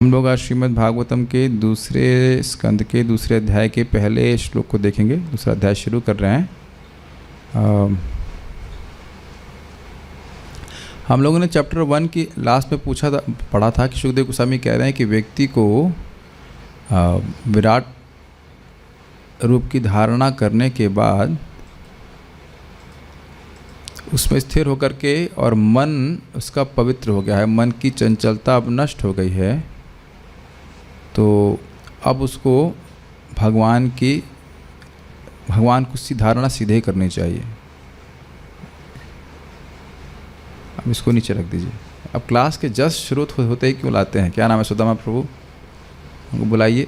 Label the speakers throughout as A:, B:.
A: हम लोग आज श्रीमद् भागवतम के दूसरे स्कंद के दूसरे अध्याय के पहले श्लोक को देखेंगे। दूसरा अध्याय शुरू कर रहे हैं। हम लोगों ने चैप्टर 1 की लास्ट में पढ़ा था कि सुखदेव गोस्वामी कह रहे हैं कि व्यक्ति को विराट रूप की धारणा करने के बाद उसमें स्थिर होकर के और मन उसका पवित्र हो गया है, मन की चंचलता अब नष्ट हो गई है, तो अब उसको भगवान को धारणा सीधे करनी चाहिए। अब इसको नीचे रख दीजिए। अब क्लास के जस्ट शुरू होते ही क्यों लाते हैं? क्या नाम है? सुदामा प्रभु, उनको बुलाइए।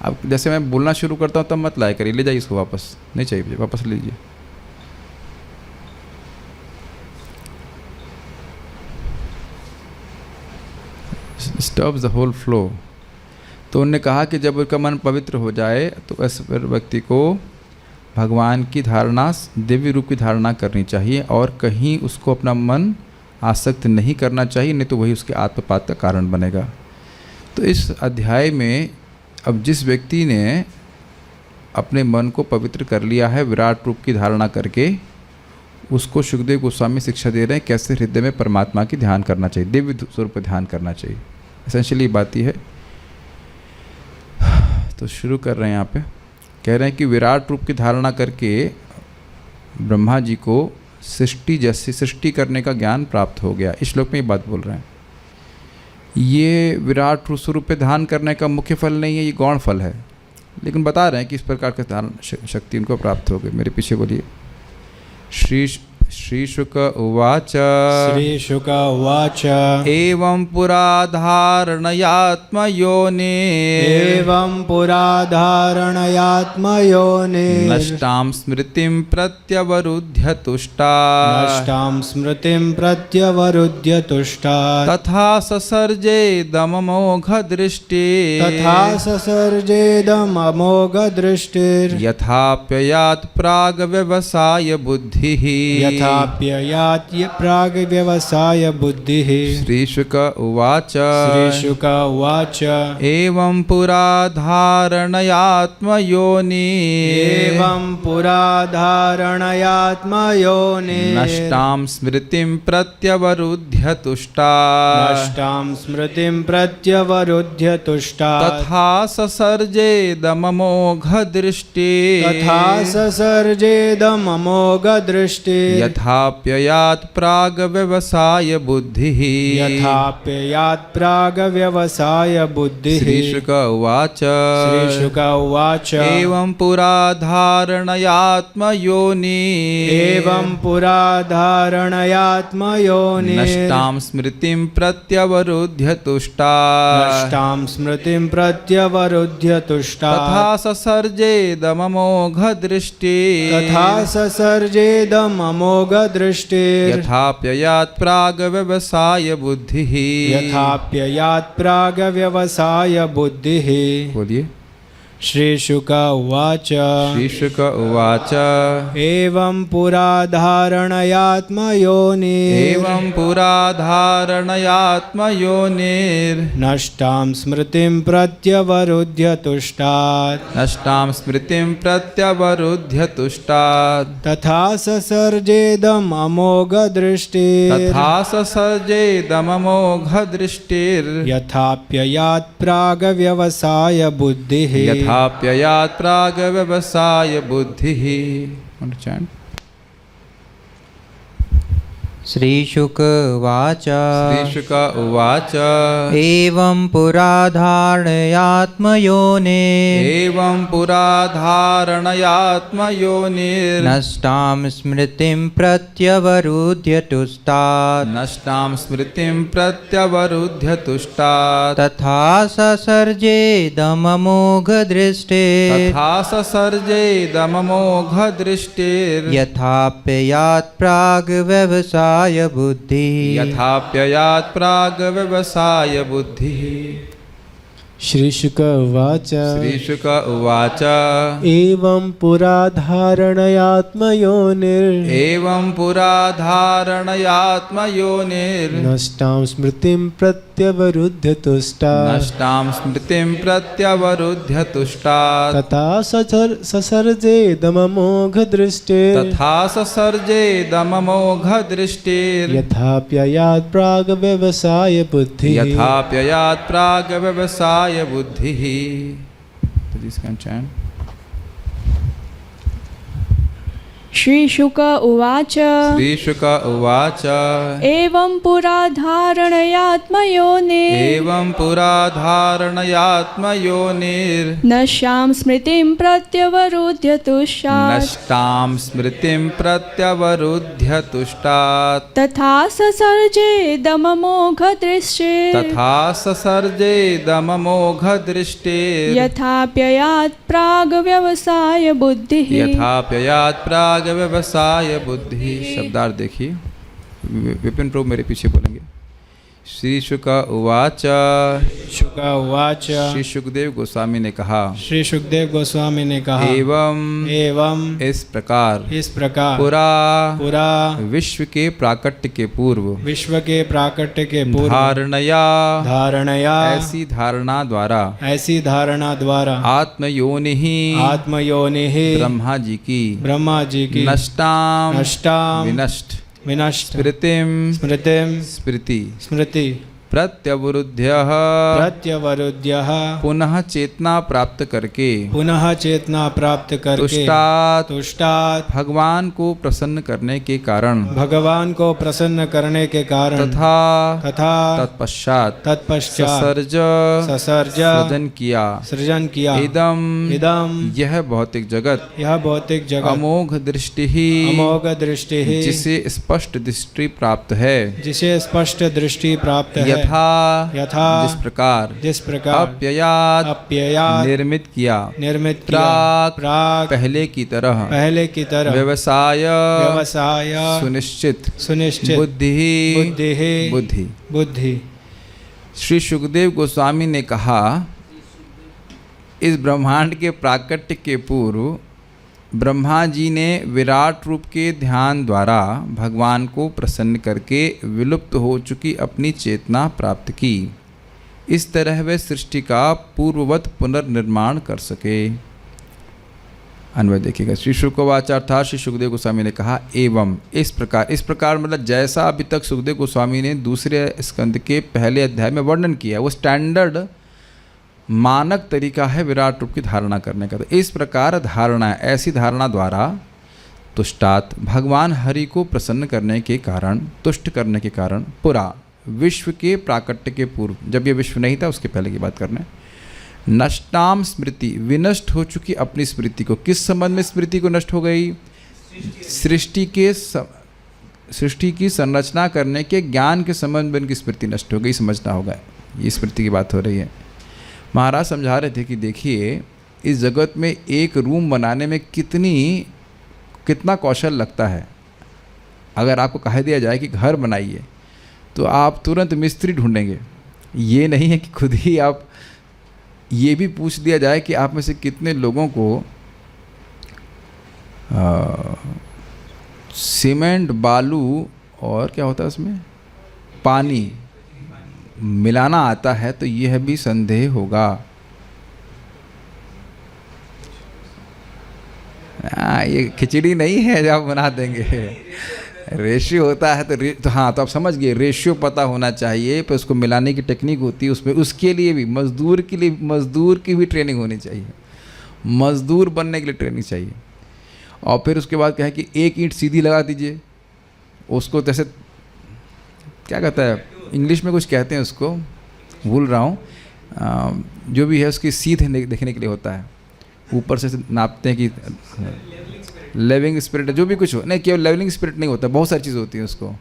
A: अब जैसे मैं बोलना शुरू करता हूँ तब मत लाया करिए, ले जाइए इसको वापस। नहीं चाहिए, वापस ले लीजिए। Stops the whole flow। तो उन्होंने कहा कि जब उसका मन पवित्र हो जाए तो इस व्यक्ति को भगवान की धारणा, दिव्य रूप की धारणा करनी चाहिए और कहीं उसको अपना मन आसक्त नहीं करना चाहिए, नहीं तो वही उसके आत्मपात का कारण बनेगा। तो इस अध्याय में अब जिस व्यक्ति ने अपने मन को पवित्र कर लिया है विराट रूप की धारणा करके, उसको सुखदेव गोस्वामी शिक्षा दे रहे हैं कैसे हृदय में परमात्मा की ध्यान करना चाहिए, दिव्य स्वरूप पर ध्यान करना चाहिए। एसेंशियली बात ही है। तो शुरू कर रहे हैं। यहाँ पे कह रहे हैं कि विराट रूप की धारणा करके ब्रह्मा जी को सृष्टि करने का ज्ञान प्राप्त हो गया। इस श्लोक में ये बात बोल रहे हैं। ये विराट स्वरूप पे ध्यान करने का मुख्य फल नहीं है, ये गौण फल है, लेकिन बता रहे हैं कि इस प्रकार का धारण शक्ति उनको प्राप्त हो गई। मेरे पीछे बोलिए। श्री शुक उवाच।
B: श्री शुक उवाच।
A: एवं पुरा धारणयात्मयोनि।
B: एवं पुरा धारणयात्मयोनि।
A: नष्टां स्मृतिं प्रत्यवरुध्य तुष्टा।
B: नष्टां स्मृतिं प्रत्यवरुध्य तुष्टा।
A: तथा ससर्जेदमोघ दृष्टि।
B: तथा ससर्जेदमोघ दृष्टिर्।
A: यथाप्ययात् प्राग व्यवसाय बुद्धिः।
B: यथाप्ययात् प्राग व्यवसाय बुद्धिः।
A: श्रीशुक उवाच।
B: श्रीशुक उवाच।
A: एवं पुरा धारणयात्मयोनि।
B: एवं पुरा धारणयात्मयोनि।
A: नष्टां स्मृतिं प्रत्यवरुध्य तुष्टा।
B: नष्टां स्मृतिं प्रत्यवरुध्य तुष्टा।
A: तथा ससर्जेदमोघ दृष्टि।
B: तथा ससर्जेदमोघ दृष्टि।
A: यथाप्ययात् प्राग व्यवसाय बुद्धिः।
B: यथाप्ययात् प्राग व्यवसाय बुद्धिः।
A: श्रीशुक उवाच।
B: श्रीशुक उवाच।
A: एवं पुरा धारणयात्मयोनि।
B: एवं पुरा धारणयात्मयोनि।
A: नष्टां स्मृतिं प्रत्यवरुध्य तुष्टा।
B: नष्टां स्मृतिं प्रत्यवरुध्य तुष्टा।
A: तथा ससर्जेदमोघ दृष्टि।
B: तथा ससर्जेदमोघ दृष्टि।
A: यथाप्ययात् प्राग व्यवसाय बुद्धिः।
B: यथाप्ययात् प्राग व्यवसाय बुद्धिः।
A: बोलिए।
B: श्रीशुक उवाच।
A: श्रीशुक उवाच।
B: एवं पुरा धारणयात्मयोनि।
A: एवं पुरा धारणयात्मयोनिर्।
B: नष्टां स्मृतिं प्रत्यवरुध्य तुष्टात्।
A: नष्टां स्मृतिं प्रत्यवरुध्य तुष्टात्।
B: तथा ससर्जेदम् अमोघ दृष्टिर्।
A: तथा ससर्जेदमोघ दृष्टिर्।
B: यथाप्ययात् प्राग व्यवसाय बुद्धिः।
A: यथाप्ययात् प्राग व्यवसाय बुद्धिः। Understand?
C: श्रीशुक उवाच।
A: श्रीशुक उवाच।
C: एवं पुरा धारणयात्मयोनि।
A: एवं पुरा धारणयात्मयोनिर्।
C: नष्टां स्मृतिं प्रत्यवरुध्य तुष्टात्।
A: नष्टां स्मृतिं प्रत्यवरुध्य तुष्टात्।
C: तथा ससर्जेदमोघ दृष्टिर्।
A: तथा ससर्जेदमोघ दृष्टिर्।
C: यथाप्ययात् प्राग व्यवसाय बुद्धिः।
A: यथाप्ययात् प्राग व्यवसाय बुद्धिः।
B: श्रीशुक उवाच।
A: श्रीशुक उवाच।
B: एवं पुरा धारणयात्मयोनिर्।
A: एवं पुरा धारणयात्मयोनिर्।
B: नष्टां स्मृतिं प्रत्यवरुध्य प्रत्यवरुध्य तुष्टात्
A: नष्टां स्मृतिं प्रत्यवरुध्य तुष्टात्
B: तथा ससर्जेदममोघदृष्टिर्
A: तथा ससर्जेदममोघदृष्टिर्
B: यथाप्ययात् प्राग्व्यवसाय बुद्धिः
A: यथाप्ययात् प्राग्व्यवसाय बुद्धिः।
D: श्रीशुक उवाच
A: श्रीशुक उवाच
D: एवं पुरा धारणयात्मयोनिर्
A: एवं पुरा धारणयात्मयोनिर्
D: नश्यां स्मृतिं प्रत्यवरुध्य तुष्टात्
A: नष्टां स्मृतिं प्रत्यवरुध्य तुष्टात्
D: तथा ससर्जेदममोघदृष्टिर्
A: तथा ससर्जेदममोघदृष्टिर्
D: यथाप्ययात् प्राग्व्यवसाय बुद्धिः
A: यथाप्ययात् प्राग्व्यवसाय बुद्धि। शब्दार्थ देखिए, विपिन प्रभु मेरे पीछे बोलेंगे। श्री शुक उवाच
B: शुक उवाच
A: श्री सुखदेव गोस्वामी ने कहा
B: श्री सुखदेव गोस्वामी ने कहा
A: एवं इस प्रकार पुरा विश्व के प्राकट्य के पूर्व
B: विश्व के प्राकट्य के पूर्व
A: धारणया ऐसी धारणा द्वारा आत्मयोनि ब्रह्मा जी की नष्टाम विनष्ट स्मृति प्रत्यवरुध्य पुनः चेतना प्राप्त करके तुष्टात् भगवान को प्रसन्न करने के कारण तथा तत्पश्चात ससर्जन किया इदम यह भौतिक जगत अमोघ दृष्टि जिसे स्पष्ट दृष्टि प्राप्त है यथा जिस प्रकार अप्ययात् निर्मित किया प्राक पहले की तरह व्यवसाय सुनिश्चित बुद्धि। श्री सुखदेव गोस्वामी ने कहा, इस ब्रह्मांड के प्राकट्य के पूर्व ब्रह्मा जी ने विराट रूप के ध्यान द्वारा भगवान को प्रसन्न करके विलुप्त हो चुकी अपनी चेतना प्राप्त की। इस तरह वे सृष्टि का पूर्ववत पुनर्निर्माण कर सके। अन्वय देखिएगा। श्री शुकवाचार था, श्री सुखदेव गोस्वामी ने कहा एवं इस प्रकार मतलब जैसा अभी तक सुखदेव गोस्वामी ने दूसरे स्कंद के पहले अध्याय में वर्णन किया, वो स्टैंडर्ड मानक तरीका है विराट रूप की धारणा करने का। तो इस प्रकार धारणा, ऐसी धारणा द्वारा तुष्टात भगवान हरि को प्रसन्न करने के कारण, तुष्ट करने के कारण पुरा विश्व के प्राकट्य के पूर्व, जब ये विश्व नहीं था उसके पहले की बात करना है, नष्टाम स्मृति विनष्ट हो चुकी अपनी स्मृति को। किस संबंध में स्मृति को नष्ट हो गई? सृष्टि की संरचना करने के ज्ञान के संबंध में इनकी स्मृति नष्ट हो गई, समझना होगा। ये स्मृति की बात हो रही है। महाराज समझा रहे थे कि देखिए, इस जगत में एक रूम बनाने में कितना कौशल लगता है। अगर आपको कह दिया जाए कि घर बनाइए तो आप तुरंत मिस्त्री ढूंढेंगे। ये नहीं है कि खुद ही आप, ये भी पूछ दिया जाए कि आप में से कितने लोगों को सीमेंट, बालू और क्या होता है उसमें, पानी मिलाना आता है, तो यह भी संदेह होगा। ये खिचड़ी नहीं है जो आप बना देंगे, रेशियो होता है तो हाँ, तो आप समझ गए, रेशियो पता होना चाहिए। पर उसको मिलाने की टेक्निक होती है, उसमें उसके लिए भी मजदूर की भी ट्रेनिंग होनी चाहिए, मजदूर बनने के लिए ट्रेनिंग चाहिए। और फिर उसके बाद क्या है कि एक ईंट सीधी लगा दीजिए, उसको जैसे क्या कहता है इंग्लिश में, कुछ कहते हैं उसको, भूल रहा हूँ, जो भी है उसकी सीध देखने के लिए होता है। ऊपर से नापते हैं कि लेवलिंग स्पिरिट, जो भी कुछ हो, नहीं केवल लेवलिंग स्पिरिट नहीं होता, बहुत सारी चीज़ें होती हैं उसको,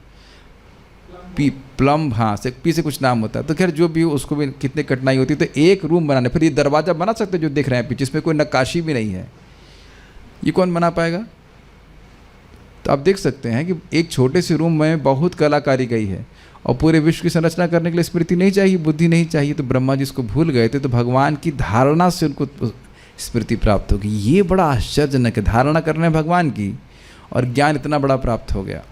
A: प्लम्ब, हाँ से पी से कुछ नाम होता है। तो खैर जो भी हो, उसको भी कितनी कठिनाई होती है। तो एक रूम बनाने, फिर ये दरवाज़ा बना सकते हैं जो देख रहे हैं पीछे, इसमें कोई नक्काशी भी नहीं है, ये कौन बना पाएगा? तो आप देख सकते हैं कि एक छोटे से रूम में बहुत कलाकारी गई है, और पूरे विश्व की संरचना करने के लिए स्मृति नहीं चाहिए, बुद्धि नहीं चाहिए। तो ब्रह्मा जी इसको भूल गए थे, तो भगवान की धारणा से उनको स्मृति प्राप्त होगी। ये बड़ा आश्चर्यजनक है, धारणा करने भगवान की और ज्ञान इतना बड़ा प्राप्त हो गया।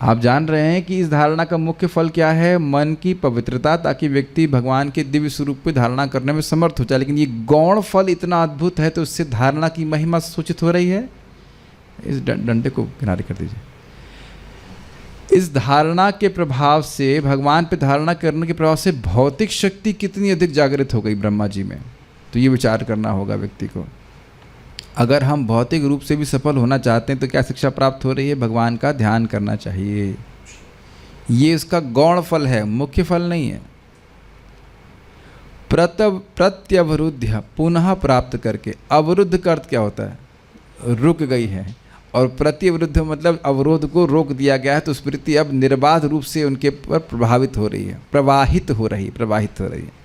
A: आप जान रहे हैं कि इस धारणा का मुख्य फल क्या है? मन की पवित्रता, ताकि व्यक्ति भगवान के दिव्य स्वरूप की धारणा करने में समर्थ हो जाए। लेकिन ये गौण फल इतना अद्भुत है, तो उससे धारणा की महिमा सूचित हो रही है। इस डंडे को किनारे कर दीजिए। इस धारणा के प्रभाव से, भगवान पे धारणा करने के प्रभाव से भौतिक शक्ति कितनी अधिक जागृत हो गई ब्रह्मा जी में, तो ये विचार करना होगा व्यक्ति को। अगर हम भौतिक रूप से भी सफल होना चाहते हैं तो क्या शिक्षा प्राप्त हो रही है? भगवान का ध्यान करना चाहिए। ये इसका गौण फल है, मुख्य फल नहीं है। प्रत्यवरुद्ध, पुनः प्राप्त करके। अवरुद्ध का अर्थ क्या होता है? रुक गई है। और प्रतिवरुद्ध मतलब अवरोध को रोक दिया गया है, तो स्मृति अब निर्बाध रूप से उनके पर प्रभावित हो रही है, प्रवाहित हो रही है।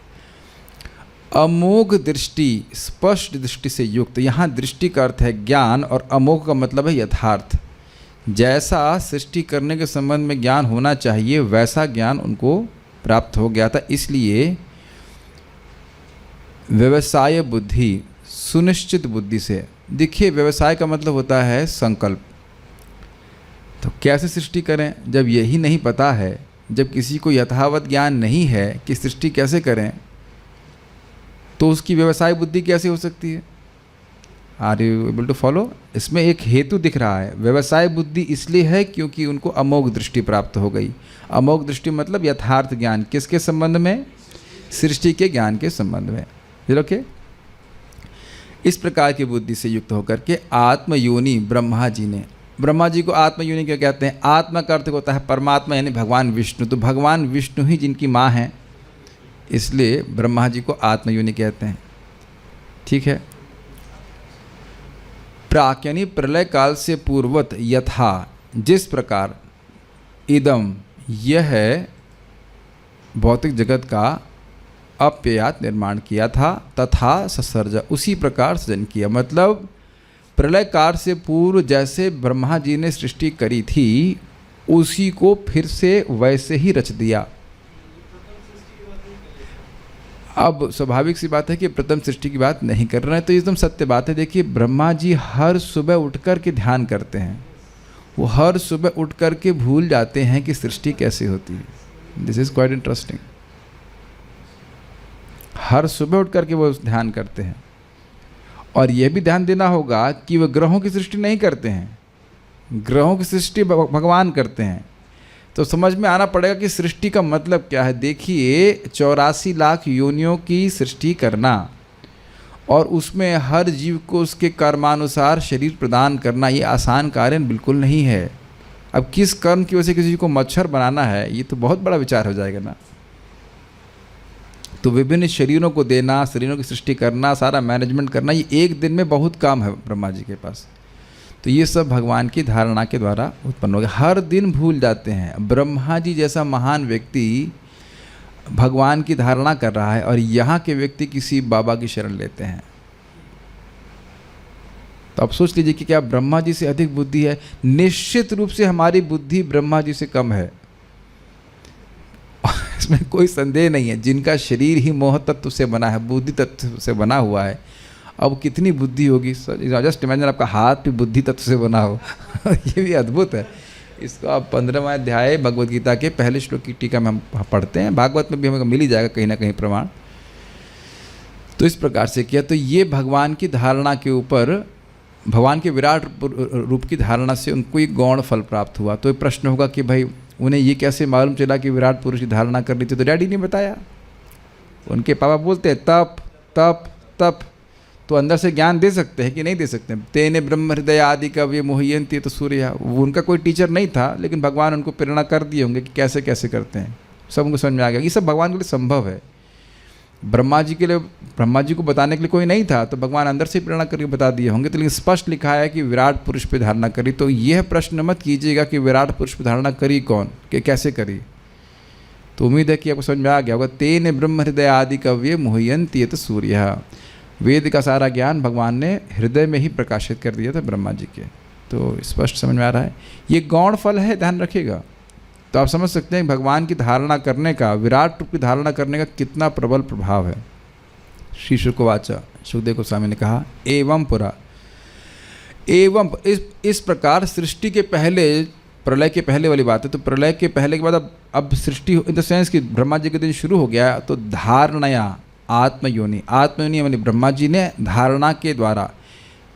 A: अमोघ दृष्टि, स्पष्ट दृष्टि से युक्त। यहाँ दृष्टि का अर्थ है ज्ञान, और अमोघ का मतलब है यथार्थ। जैसा सृष्टि करने के संबंध में ज्ञान होना चाहिए, वैसा ज्ञान उनको प्राप्त हो गया था। इसलिए व्यवसाय बुद्धि, सुनिश्चित बुद्धि से। देखिए, व्यवसाय का मतलब होता है संकल्प। तो कैसे सृष्टि करें जब यही नहीं पता है, जब किसी को यथावत ज्ञान नहीं है कि सृष्टि कैसे करें, तो उसकी व्यवसाय बुद्धि कैसे हो सकती है? Are you able to follow? इसमें एक हेतु दिख रहा है। व्यवसाय बुद्धि इसलिए है क्योंकि उनको अमोघ दृष्टि प्राप्त हो गई। अमोघ दृष्टि मतलब यथार्थ ज्ञान। किसके संबंध में? सृष्टि के ज्ञान के संबंध में। ओके, इस प्रकार की बुद्धि से युक्त होकर के आत्मयोनि ब्रह्मा जी ने, ब्रह्मा जी को आत्मयोनि क्या कहते हैं? आत्मा का अर्थ होता है परमात्मा, यानी भगवान विष्णु। तो भगवान विष्णु ही जिनकी माँ हैं, इसलिए ब्रह्मा जी को आत्मयोनि कहते हैं। ठीक है। प्राक यानी प्रलय काल से पूर्वत, यथा जिस प्रकार, इदम यह भौतिक जगत का अप्ययात निर्माण किया था, तथा ससर्ज उसी प्रकार सृजन किया। मतलब प्रलय काल से पूर्व जैसे ब्रह्मा जी ने सृष्टि करी थी, उसी को फिर से वैसे ही रच दिया। अब स्वाभाविक सी बात है कि प्रथम सृष्टि की बात नहीं कर रहे हैं, तो एकदम सत्य बात है। देखिए, ब्रह्मा जी हर सुबह उठ कर के ध्यान करते हैं। वो हर सुबह उठ कर के भूल जाते हैं कि सृष्टि कैसे होती है। This is quite interesting. हर सुबह उठ कर के वो ध्यान करते हैं। और यह भी ध्यान देना होगा कि वह ग्रहों की सृष्टि नहीं करते हैं, ग्रहों की सृष्टि भगवान करते हैं। तो समझ में आना पड़ेगा कि सृष्टि का मतलब क्या है। देखिए, 84 लाख योनियों की सृष्टि करना और उसमें हर जीव को उसके कर्मानुसार शरीर प्रदान करना, ये आसान कार्य बिल्कुल नहीं है। अब किस कर्म की वजह से किसी को मच्छर बनाना है, ये तो बहुत बड़ा विचार हो जाएगा ना। तो विभिन्न शरीरों को देना, शरीरों की सृष्टि करना, सारा मैनेजमेंट करना, ये एक दिन में बहुत काम है ब्रह्मा जी के पास। तो ये सब भगवान की धारणा के द्वारा उत्पन्न हो गया। हर दिन भूल जाते हैं। ब्रह्मा जी जैसा महान व्यक्ति भगवान की धारणा कर रहा है, और यहाँ के व्यक्ति किसी बाबा की शरण लेते हैं। तो आप सोच लीजिए कि क्या ब्रह्मा जी से अधिक बुद्धि है? निश्चित रूप से हमारी बुद्धि ब्रह्मा जी से कम है, इसमें कोई संदेह नहीं है। जिनका शरीर ही मोह तत्व से बना है, बुद्धि तत्व से बना हुआ है, अब कितनी बुद्धि होगी। जस्ट इमेजिन आपका हाथ भी बुद्धि तत्व से बना हो ये भी अद्भुत है। इसको आप 15वां अध्याय भगवद गीता के पहले श्लोक की टीका में हम पढ़ते हैं। भागवत में भी हमें मिल ही जाएगा कहीं ना कहीं प्रमाण। तो इस प्रकार से किया। तो ये भगवान की धारणा के ऊपर, भगवान के विराट रूप की धारणा से उनको एक गौण फल प्राप्त हुआ। तो एक प्रश्न होगा कि भाई उन्हें ये कैसे मालूम चला कि विराट पुरुष की धारणा कर ली थी? तो डैडी ने बताया। उनके पापा बोलते हैं तप तप तप। तो अंदर से ज्ञान दे सकते हैं कि नहीं दे सकते? तेने ब्रह्म हृदय आदि कवये मोहयन्ति तो सूर्य। वो उनका कोई टीचर नहीं था, लेकिन भगवान उनको प्रेरणा कर दिए होंगे कि कैसे कैसे करते हैं। सब उनको समझ में आ गया। ये सब भगवान के लिए संभव है। ब्रह्मा जी के लिए, ब्रह्मा जी को बताने के लिए कोई नहीं था, तो भगवान अंदर से प्रेरणा करके बता दिए होंगे। तो लेकिन स्पष्ट लिखा है कि विराट पुरुष पे धारणा करी। तो यह प्रश्न मत कीजिएगा कि विराट पुरुष पे धारणा करी कौन, कि कैसे करी। तो उम्मीद है कि आपको समझ में आ गया होगा। तेने ब्रह्म हृदय आदि कवये मोहयन्ति तो सूर्य। वेद का सारा ज्ञान भगवान ने हृदय में ही प्रकाशित कर दिया था ब्रह्मा जी के। तो स्पष्ट समझ में आ रहा है। ये गौण फल है, ध्यान रखिएगा। तो आप समझ सकते हैं भगवान की धारणा करने का, विराट रूप की धारणा करने का कितना प्रबल प्रभाव है। श्री शुकवाचा, सुखदेव गोस्वामी ने कहा, एवं पुरा, एवं इस प्रकार सृष्टि के पहले प्रलय के पहले वाली बात है। तो प्रलय के पहले के बाद अब सृष्टि इन द सेंस कि ब्रह्मा जी के दिन शुरू हो गया, तो धारणया आत्मयोनि, आत्मयोनि यानी ब्रह्मा जी ने धारणा के द्वारा,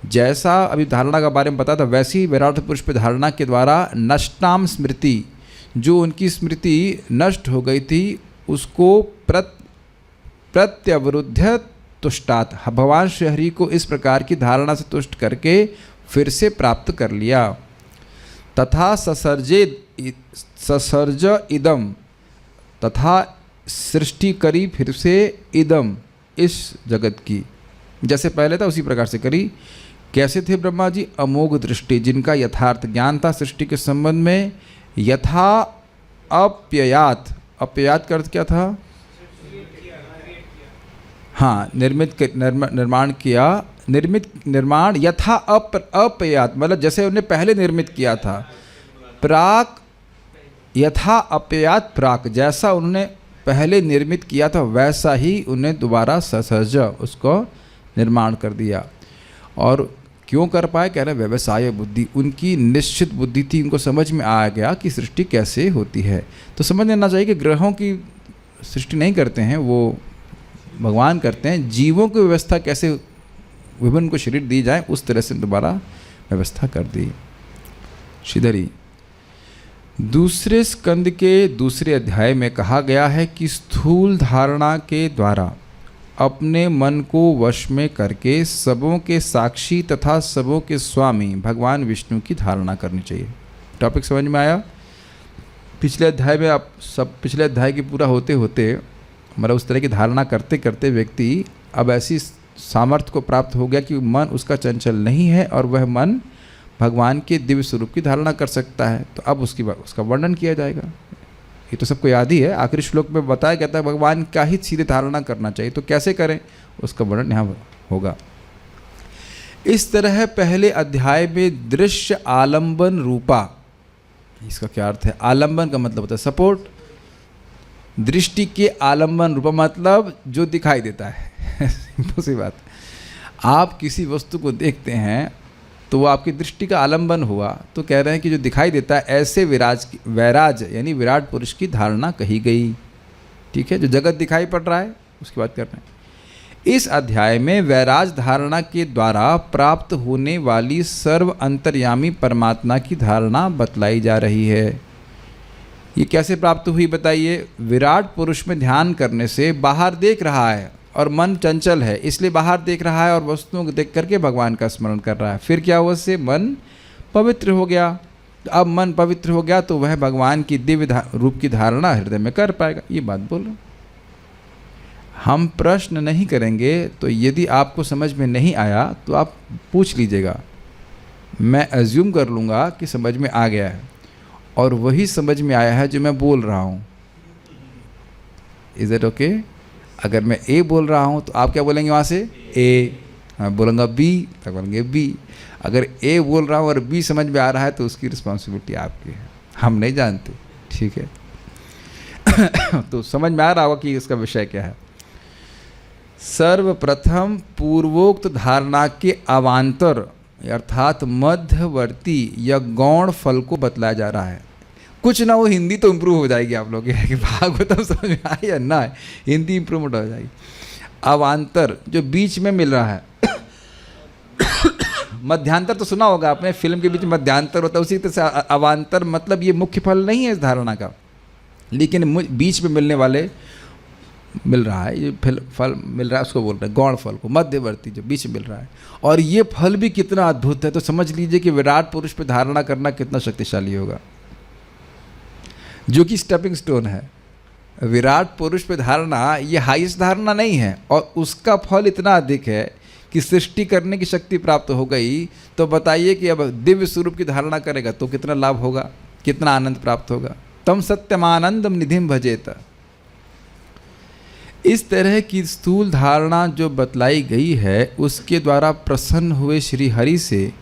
A: जैसा अभी धारणा का बारे में पता था, वैसी विराट पुरुष पे धारणा के द्वारा नष्टाम स्मृति, जो उनकी स्मृति नष्ट हो गई थी, उसको प्रत्यवरुद्ध तुष्टात, भगवान श्री हरि को इस प्रकार की धारणा से तुष्ट करके फिर से प्राप्त कर लिया। तथा ससर्ज इदम, तथा सृष्टि करी फिर से इदम, इस जगत की, जैसे पहले था उसी प्रकार से करी। कैसे थे ब्रह्मा जी? अमोघ दृष्टि, जिनका यथार्थ ज्ञान था सृष्टि के संबंध में। यथा अप्ययात, अप्ययात का अर्थ क्या था? हाँ, निर्माण किया, निर्माण यथा अपयात, मतलब जैसे उन्हें पहले निर्मित किया था। प्राक, यथा अपयात प्राक, जैसा उन्होंने पहले निर्मित किया था वैसा ही उन्हें दोबारा ससर्ज, उसको निर्माण कर दिया। और क्यों कर पाए? कह रहे व्यवसाय बुद्धि, उनकी निश्चित बुद्धि थी, उनको समझ में आ गया कि सृष्टि कैसे होती है। तो समझ लेना चाहिए कि ग्रहों की सृष्टि नहीं करते हैं, वो भगवान करते हैं। जीवों की व्यवस्था कैसे विभिन्न को शरीर दी जाए, उस तरह से दोबारा व्यवस्था कर दी। श्रीधरी, दूसरे स्कंद के दूसरे अध्याय में कहा गया है कि स्थूल धारणा के द्वारा अपने मन को वश में करके सबों के साक्षी तथा सबों के स्वामी भगवान विष्णु की धारणा करनी चाहिए। टॉपिक समझ में आया? पिछले अध्याय में आप सब, पिछले अध्याय के पूरा होते होते मतलब उस तरह की धारणा करते करते व्यक्ति अब ऐसी सामर्थ्य को प्राप्त हो गया कि मन उसका चंचल नहीं है और वह मन भगवान के दिव्य स्वरूप की धारणा कर सकता है। तो अब उसका वर्णन किया जाएगा। ये तो सबको याद ही है, आखिरी श्लोक में बताया गया था भगवान का ही सीधे धारणा करना चाहिए। तो कैसे करें, उसका वर्णन यहाँ होगा। इस तरह पहले अध्याय में दृश्य आलंबन रूपा, इसका क्या अर्थ है? आलंबन का मतलब होता है सपोर्ट, दृष्टि के आलंबन रूपा मतलब जो दिखाई देता है। सिंपल सी बात, आप किसी वस्तु को देखते हैं तो वो आपकी दृष्टि का आलंबन हुआ। तो कह रहे हैं कि जो दिखाई देता है, ऐसे वैराज यानी विराट पुरुष की धारणा कही गई। ठीक है, जो जगत दिखाई पड़ रहा है उसकी बात कर रहे हैं। इस अध्याय में वैराज धारणा के द्वारा प्राप्त होने वाली सर्व अंतर्यामी परमात्मा की धारणा बतलाई जा रही है। ये कैसे प्राप्त हुई बताइए? विराट पुरुष में ध्यान करने से बाहर देख रहा है और मन चंचल है, इसलिए बाहर देख रहा है और वस्तुओं को देख करके भगवान का स्मरण कर रहा है। फिर क्या हुआ? उससे मन पवित्र हो गया। अब मन पवित्र हो गया तो वह भगवान की दिव्य रूप की धारणा हृदय में कर पाएगा। ये बात बोल रहे हैं। हम प्रश्न नहीं करेंगे, तो यदि आपको समझ में नहीं आया तो आप पूछ लीजिएगा, मैं एज्यूम कर लूँगा कि समझ में आ गया है और वही समझ में आया है जो मैं बोल रहा हूँ। Is it okay? अगर मैं ए बोल रहा हूँ तो आप क्या बोलेंगे वहाँ से? ए। मैं बोलूँगा बी तो बोलेंगे बी। अगर ए बोल रहा हूँ और बी समझ में आ रहा है तो उसकी रिस्पॉन्सिबिलिटी आपकी है, हम नहीं जानते। ठीक है। तो समझ में आ रहा होगा कि इसका विषय क्या है। सर्वप्रथम पूर्वोक्त धारणा के अवान्तर अर्थात मध्यवर्ती या गौण फल को बतलाया जा रहा है। कुछ ना हो, हिंदी तो इम्प्रूव हो जाएगी आप लोग कि भागवतम समझ में आए या ना, हिंदी इम्प्रूवमेंट हो जाएगी। अवान्तर जो बीच में मिल रहा है। मध्यांतर तो सुना होगा आपने, फिल्म के बीच मध्यांतर होता है, उसी तरह से अवान्तर मतलब ये मुख्य फल नहीं है इस धारणा का, लेकिन बीच में मिलने वाले मिल रहा है, ये फल मिल रहा है, उसको बोल रहे हैं गौण फल को, मध्यवर्ती जो बीच में मिल रहा है। और ये फल भी कितना अद्भुत है, तो समझ लीजिए कि विराट पुरुष पे धारणा करना कितना शक्तिशाली होगा, जो कि स्टेपिंग स्टोन है। विराट पुरुष पे धारणा ये हाईएस्ट धारणा नहीं है, और उसका फल इतना अधिक है कि सृष्टि करने की शक्ति प्राप्त हो गई। तो बताइए कि अब दिव्य स्वरूप की धारणा करेगा तो कितना लाभ होगा, कितना आनंद प्राप्त होगा। तम सत्यमानंदम निधिम भजेत। इस तरह की स्थूल धारणा जो बतलाई गई है, उसके द्वारा प्रसन्न हुए श्री हरि से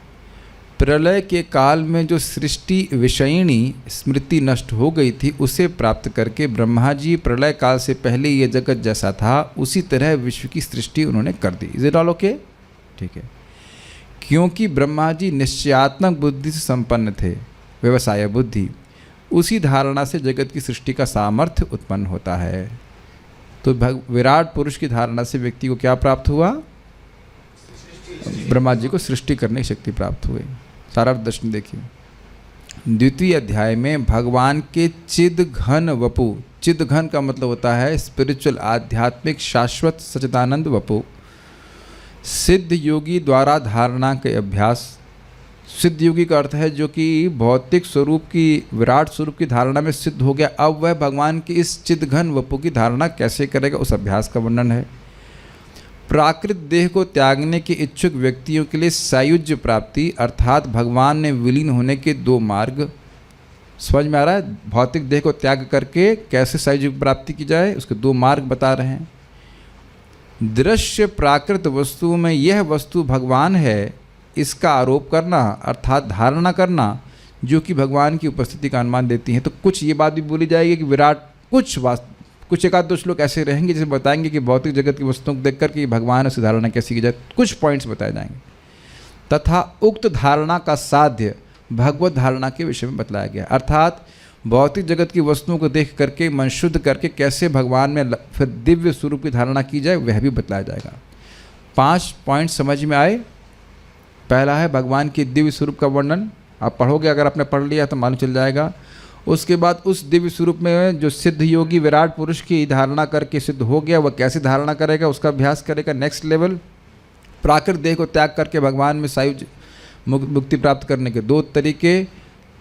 A: प्रलय के काल में जो सृष्टि विषयिणी स्मृति नष्ट हो गई थी, उसे प्राप्त करके ब्रह्मा जी प्रलय काल से पहले ये जगत जैसा था उसी तरह विश्व की सृष्टि उन्होंने कर दी। Is it all okay? ठीक है। क्योंकि ब्रह्मा जी निश्चयात्मक बुद्धि से संपन्न थे, व्यवसाय बुद्धि, उसी धारणा से जगत की सृष्टि का सामर्थ्य उत्पन्न होता है। तो विराट पुरुष की धारणा से व्यक्ति को क्या प्राप्त हुआ? ब्रह्मा जी को सृष्टि करने की शक्ति प्राप्त हुई। सारा दर्शन देखिए। द्वितीय अध्याय में भगवान के चिद घन वपु, चिद घन का मतलब होता है स्पिरिचुअल, आध्यात्मिक, शाश्वत, सच्चिदानंद वपु, सिद्ध योगी द्वारा धारणा के अभ्यास। सिद्ध योगी का अर्थ है जो कि भौतिक स्वरूप की, विराट स्वरूप की धारणा में सिद्ध हो गया, अब वह भगवान की इस चिद घन वपु की धारणा कैसे करेगा, उस अभ्यास का वर्णन है। प्राकृत देह को त्यागने के इच्छुक व्यक्तियों के लिए सायुज्य प्राप्ति, अर्थात भगवान में विलीन होने के दो मार्ग। समझ में आ रहा है? भौतिक देह को त्याग करके कैसे सायुज्य प्राप्ति की जाए, उसके दो मार्ग बता रहे हैं। दृश्य प्राकृत वस्तु में यह वस्तु भगवान है, इसका आरोप करना, अर्थात धारणा करना, जो कि भगवान की उपस्थिति का अनुमान देती है। तो कुछ ये बात भी बोली जाएगी कि विराट, कुछ एक आध दो श्लोक ऐसे रहेंगे जिसे बताएंगे कि भौतिक जगत की वस्तुओं को देख करके भगवान है, उसकी धारणा कैसी की जाए, कुछ पॉइंट्स बताए जाएंगे। तथा उक्त धारणा का साध्य भगवत धारणा के विषय में बतलाया गया, अर्थात भौतिक जगत की वस्तुओं को देख करके मन शुद्ध करके कैसे भगवान में फिर दिव्य स्वरूप की धारणा की जाए, वह भी बतलाया जाएगा। 5 पॉइंट समझ में आए। पहला है भगवान की दिव्य स्वरूप का वर्णन, आप पढ़ोगे, अगर आपने पढ़ लिया तो मालूम चल जाएगा। उसके बाद उस दिव्य स्वरूप में जो सिद्ध योगी विराट पुरुष की धारणा करके सिद्ध हो गया, वह कैसे धारणा करेगा, उसका अभ्यास करेगा। नेक्स्ट लेवल, प्राकृत देह को त्याग करके भगवान में सायुज्य मुक्ति प्राप्त करने के 2 तरीके।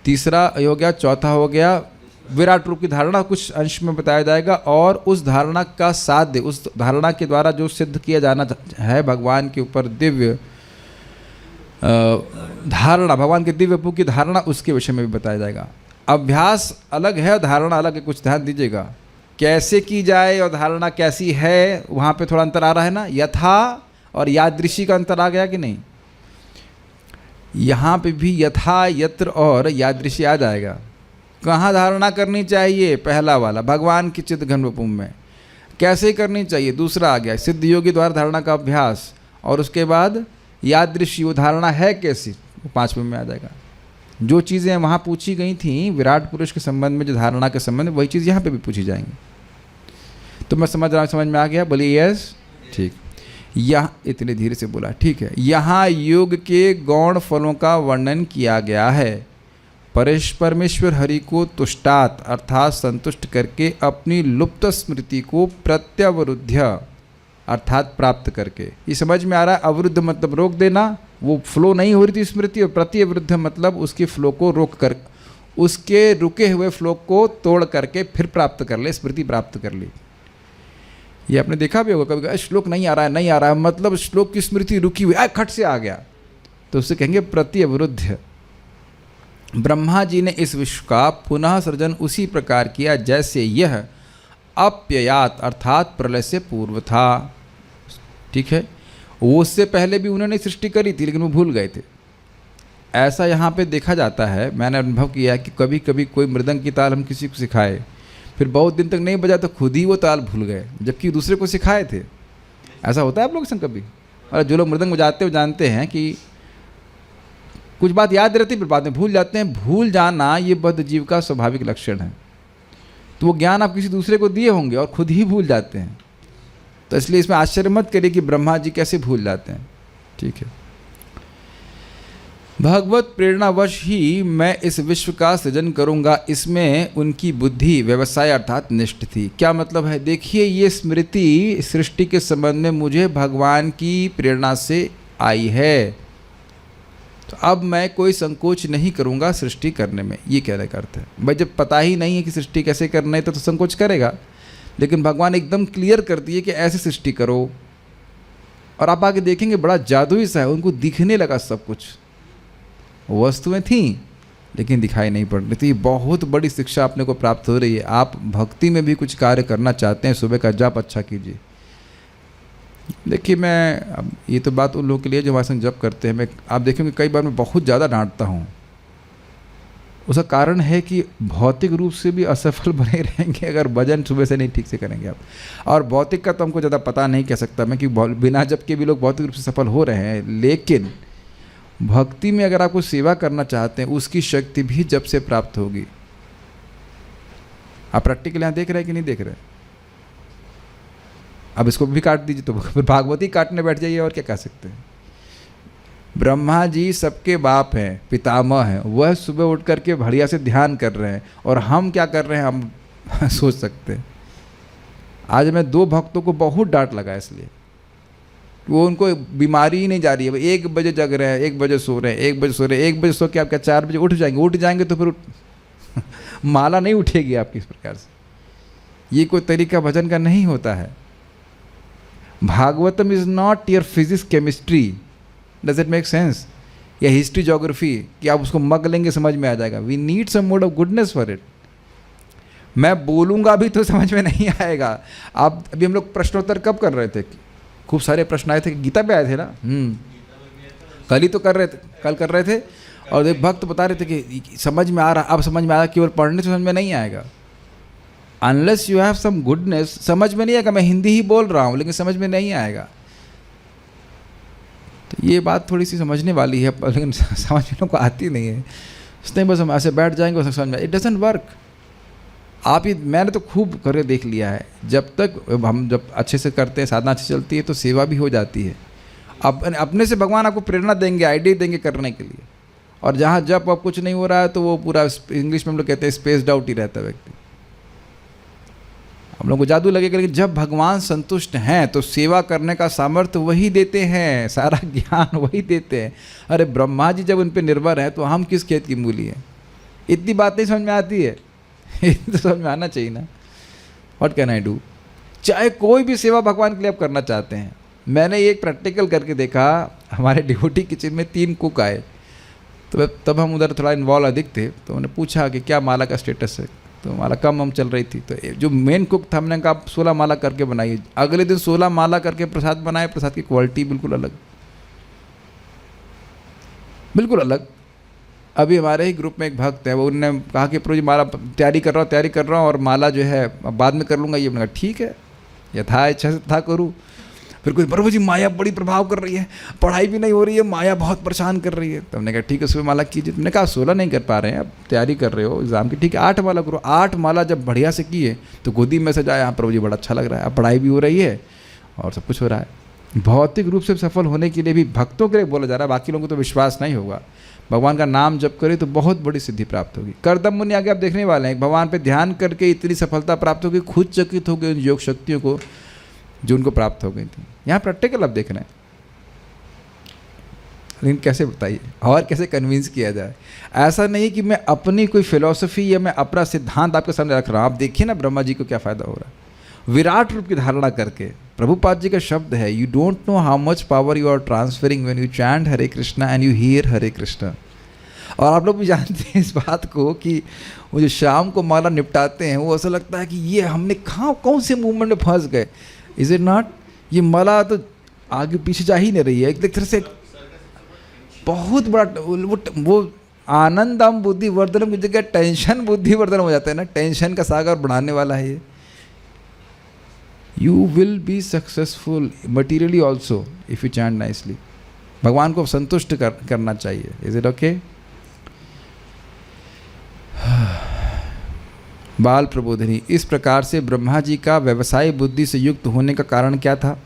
A: तीसरा हो गया, चौथा हो गया विराट रूप की धारणा, कुछ अंश में बताया जाएगा। और उस धारणा का साध्य, उस धारणा के द्वारा जो सिद्ध किया जाना है भगवान के ऊपर दिव्य धारणा, भगवान के दिव्य रूप की धारणा, उसके विषय में भी बताया जाएगा। अभ्यास अलग है, धारणा अलग है, कुछ ध्यान दीजिएगा। कैसे की जाए और धारणा कैसी है, वहाँ पे थोड़ा अंतर आ रहा है ना। यथा और यादृशी का अंतर आ गया कि नहीं? यहाँ पे भी यथा, यत्र और यादृशी आ जाएगा। कहाँ धारणा करनी चाहिए? पहला वाला भगवान की चित्त घन वपु में। कैसे करनी चाहिए? दूसरा आ गया सिद्ध योगी द्वारा धारणा का अभ्यास। और उसके बाद यादृशी, वो धारणा है कैसी, वो 5वें में आ जाएगा। जो चीज़ें वहाँ पूछी गई थी विराट पुरुष के संबंध में, जो धारणा के संबंध में, वही चीज़ यहाँ पे भी पूछी जाएंगी। तो मैं समझ रहा हूँ, समझ में आ गया? बोलिए यस। ठीक, यहाँ इतने धीरे से बोला, ठीक है। यहाँ योग के गौण फलों का वर्णन किया गया है। परमेश्वर हरि को तुष्टात, अर्थात संतुष्ट करके अपनी लुप्त स्मृति को प्रत्यवरुद्ध, अर्थात प्राप्त करके। ये समझ में आ रहा है? अवरुद्ध मतलब रोक देना, वो फ्लो नहीं हो रही थी स्मृति, और प्रतिवृद्ध मतलब उसके फ्लो को रोक कर, उसके रुके हुए फ्लो को तोड़ करके फिर प्राप्त कर ले, स्मृति प्राप्त कर ली। ये आपने देखा भी होगा, कभी श्लोक नहीं आ रहा है, नहीं आ रहा है, मतलब श्लोक की स्मृति रुकी हुई, खट से आ गया, तो उससे कहेंगे प्रतिवृद्ध। ब्रह्मा जी ने इस विश्व का पुनः सृजन उसी प्रकार किया जैसे यह अप्ययात, अर्थात प्रलय से पूर्व था। ठीक है, वो उससे पहले भी उन्होंने सृष्टि करी थी, लेकिन वो भूल गए थे। ऐसा यहाँ पे देखा जाता है, मैंने अनुभव किया है कि कभी कभी कोई मृदंग की ताल हम किसी को सिखाए, फिर बहुत दिन तक नहीं बजा तो खुद ही वो ताल भूल गए, जबकि दूसरे को सिखाए थे। ऐसा होता है आप लोगों के संग कभी? और जो लोग मृदंग बजाते हो जानते हैं कि कुछ बात याद रहती है, फिर बाद में भूल जाते हैं। भूल जाना ये बद्ध जीव का स्वाभाविक लक्षण है। तो वो ज्ञान आप किसी दूसरे को दिए होंगे और खुद ही भूल जाते हैं। तो इसलिए इसमें आश्चर्य मत करिए कि ब्रह्मा जी कैसे भूल जाते हैं। ठीक है, भगवत प्रेरणावश ही मैं इस विश्व का सृजन करूंगा, इसमें उनकी बुद्धि व्यवसाय अर्थात निष्ठ थी। क्या मतलब है? देखिए, ये स्मृति सृष्टि के संबंध में मुझे भगवान की प्रेरणा से आई है, तो अब मैं कोई संकोच नहीं करूंगा सृष्टि करने में। ये कहने का अर्थ है। भाई जब पता ही नहीं है कि सृष्टि कैसे करना है तो संकोच करेगा, लेकिन भगवान एकदम क्लियर कर दिए कि ऐसे सृष्टि करो। और आप आगे देखेंगे बड़ा जादुई सा है, उनको दिखने लगा सब कुछ। वस्तुएं थीं लेकिन दिखाई नहीं पड़ रही थी। बहुत बड़ी शिक्षा अपने को प्राप्त हो रही है। आप भक्ति में भी कुछ कार्य करना चाहते हैं, सुबह का जप अच्छा कीजिए। देखिए, मैं अब ये तो बात उन लोगों के लिए जो हमारे संग जप करते हैं। मैं आप देखेंगे कई बार मैं बहुत ज़्यादा डांटता हूँ। उसका कारण है कि भौतिक रूप से भी असफल बने रहेंगे अगर भजन सुबह से नहीं ठीक से करेंगे आप। और भौतिक का तो हमको ज़्यादा पता नहीं कह सकता मैं कि बिना जप के भी लोग भौतिक रूप से सफल हो रहे हैं, लेकिन भक्ति में अगर आपको सेवा करना चाहते हैं, उसकी शक्ति भी जब से प्राप्त होगी। आप प्रैक्टिकल यहाँ देख रहे हैं कि नहीं देख रहे? अब इसको भी काट दीजिए तो फिर भागवती काटने बैठ जाइए, और क्या कह सकते हैं। ब्रह्मा जी सबके बाप हैं, पितामह हैं, वह सुबह उठ करके बढ़िया से ध्यान कर रहे हैं, और हम क्या कर रहे हैं हम सोच सकते हैं। आज मैं 2 भक्तों को बहुत डांट लगा, इसलिए वो उनको बीमारी ही नहीं जा रही है। 1 बजे जग रहे हैं, 1 बजे सो रहे हैं, 1 बजे सो रहे हैं, 1 बजे सो के आपका 4 बजे उठ जाएंगे तो फिर माला नहीं उठेगी आपकी इस प्रकार से। ये कोई तरीका भजन का नहीं होता है। Bhagavatam is not your physics chemistry, does it make sense, या हिस्ट्री ज्योग्राफी कि आप उसको मग लेंगे समझ में आ जाएगा। We need some mode of goodness for it. मैं बोलूँगा भी तो समझ में नहीं आएगा। आप अभी हम लोग प्रश्नोत्तर कब कर रहे थे? खूब सारे प्रश्न आए थे, गीता पे आए थे ना। कल ही तो कर रहे थे, कल कर रहे थे, और एक भक्त बता रहे थे कि समझ में आ रहा, अब समझ में आ रहा, केवल पढ़ने से समझ में नहीं आएगा। Unless you have some goodness, समझ में नहीं आएगा। मैं हिंदी ही बोल रहा हूँ लेकिन समझ में नहीं आएगा। तो ये बात थोड़ी सी समझने वाली है, लेकिन समझने को आती नहीं है। उसने बस हम ऐसे बैठ जाएंगे और समझ में, इट डजंट वर्क। आप ये, मैंने तो खूब करके देख लिया है। जब जब अच्छे से करते हैं, साधना अच्छी चलती है, तो सेवा भी हो जाती है। अपने से भगवान आपको प्रेरणा देंगे, आइडिया देंगे करने के लिए। और जहाँ जब अब कुछ नहीं हो रहा है तो वो पूरा, इंग्लिश में हम लोग कहते हैं स्पेस्ड आउट ही रहता है व्यक्ति। हम लोग को जादू लगेगा, लेकिन जब भगवान संतुष्ट हैं तो सेवा करने का सामर्थ्य वही देते हैं, सारा ज्ञान वही देते हैं। अरे ब्रह्मा जी जब उन पर निर्भर हैं तो हम किस खेत की मूली हैं? इतनी बात नहीं समझ में आती है। तो समझ में आना चाहिए ना। What can I do? चाहे कोई भी सेवा भगवान के लिए आप करना चाहते हैं। मैंने एक प्रैक्टिकल करके देखा, हमारे डिवोटी किचन में 3 कुक आए, तो तब हम उधर थोड़ा इन्वॉल्व अधिक थे, तो उन्होंने पूछा कि क्या माला का स्टेटस है, तो माला कम हम चल रही थी। तो जो मेन कुक था, हमने कहा 16 माला करके बनाइए। अगले दिन 16 माला करके प्रसाद बनाए। प्रसाद की क्वालिटी बिल्कुल अलग, बिल्कुल अलग। अभी हमारे ही ग्रुप में एक भक्त है, वो उन्होंने कहा कि प्रभु जी माला तैयारी कर रहा हूँ और माला जो है बाद में कर लूँगा। ये मैंने कहा ठीक है, यथा इच्छा से था करूँ। फिर कोई प्रभु जी माया बड़ी प्रभाव कर रही है, पढ़ाई भी नहीं हो रही है, माया बहुत परेशान कर रही है। तो हमने कहा ठीक है, सुबह माला कीजिए। मैंने कहा 16 नहीं कर पा रहे हैं, अब तैयारी कर रहे हो एग्ज़ाम की, ठीक है 8 माला करो। 8 माला जब बढ़िया से किए तो गोदी में मैसेज आया, हाँ प्रभु जी बड़ा अच्छा लग रहा है, अब पढ़ाई भी हो रही है और सब कुछ हो रहा है। भौतिक रूप से सफल होने के लिए भी भक्तों के लिए बोला जा रहा है, बाकी लोगों को तो विश्वास नहीं होगा। भगवान का नाम जप करे तो बहुत बड़ी सिद्धि प्राप्त होगी। करदम मुनि आगे आप देखने वाले हैं, भगवान पे ध्यान करके इतनी सफलता प्राप्त होगी, खुद चकित हो गए उन योग शक्तियों को जो उनको प्राप्त हो गई थी। यहाँ प्रैक्टिकल आप देख रहे हैं, लेकिन कैसे बताइए और कैसे कन्विंस किया जाए? ऐसा नहीं कि मैं अपनी कोई फिलॉसफी या मैं अपना सिद्धांत आपके सामने रख रहा हूँ। आप देखिए ना ब्रह्मा जी को क्या फ़ायदा हो रहा है विराट रूप की धारणा करके। प्रभुपाद जी का शब्द है, you don't know how much power you are transferring when you chant Hare Krishna and you hear Hare Krishna. और आप लोग भी जानते हैं इस बात को कि वो जो शाम को माला निपटाते हैं, वो ऐसा लगता है कि ये हमने कौन से मूवमेंट में फंस गए। Is it not? ये माला तो आगे पीछे जा ही नहीं रही है, एक तरह से बहुत बड़ा वो आनंदम बुद्धि वर्धनम की जगह टेंशन बुद्धि वर्धन हो जाता है ना। टेंशन का सागर बढ़ाने वाला है ये। You will be successful materially also if you chant nicely. भगवान को संतुष्ट करना चाहिए। Is it okay? बाल प्रबोधिनी, इस प्रकार से ब्रह्मा जी का व्यवसाय बुद्धि से युक्त होने का कारण क्या था?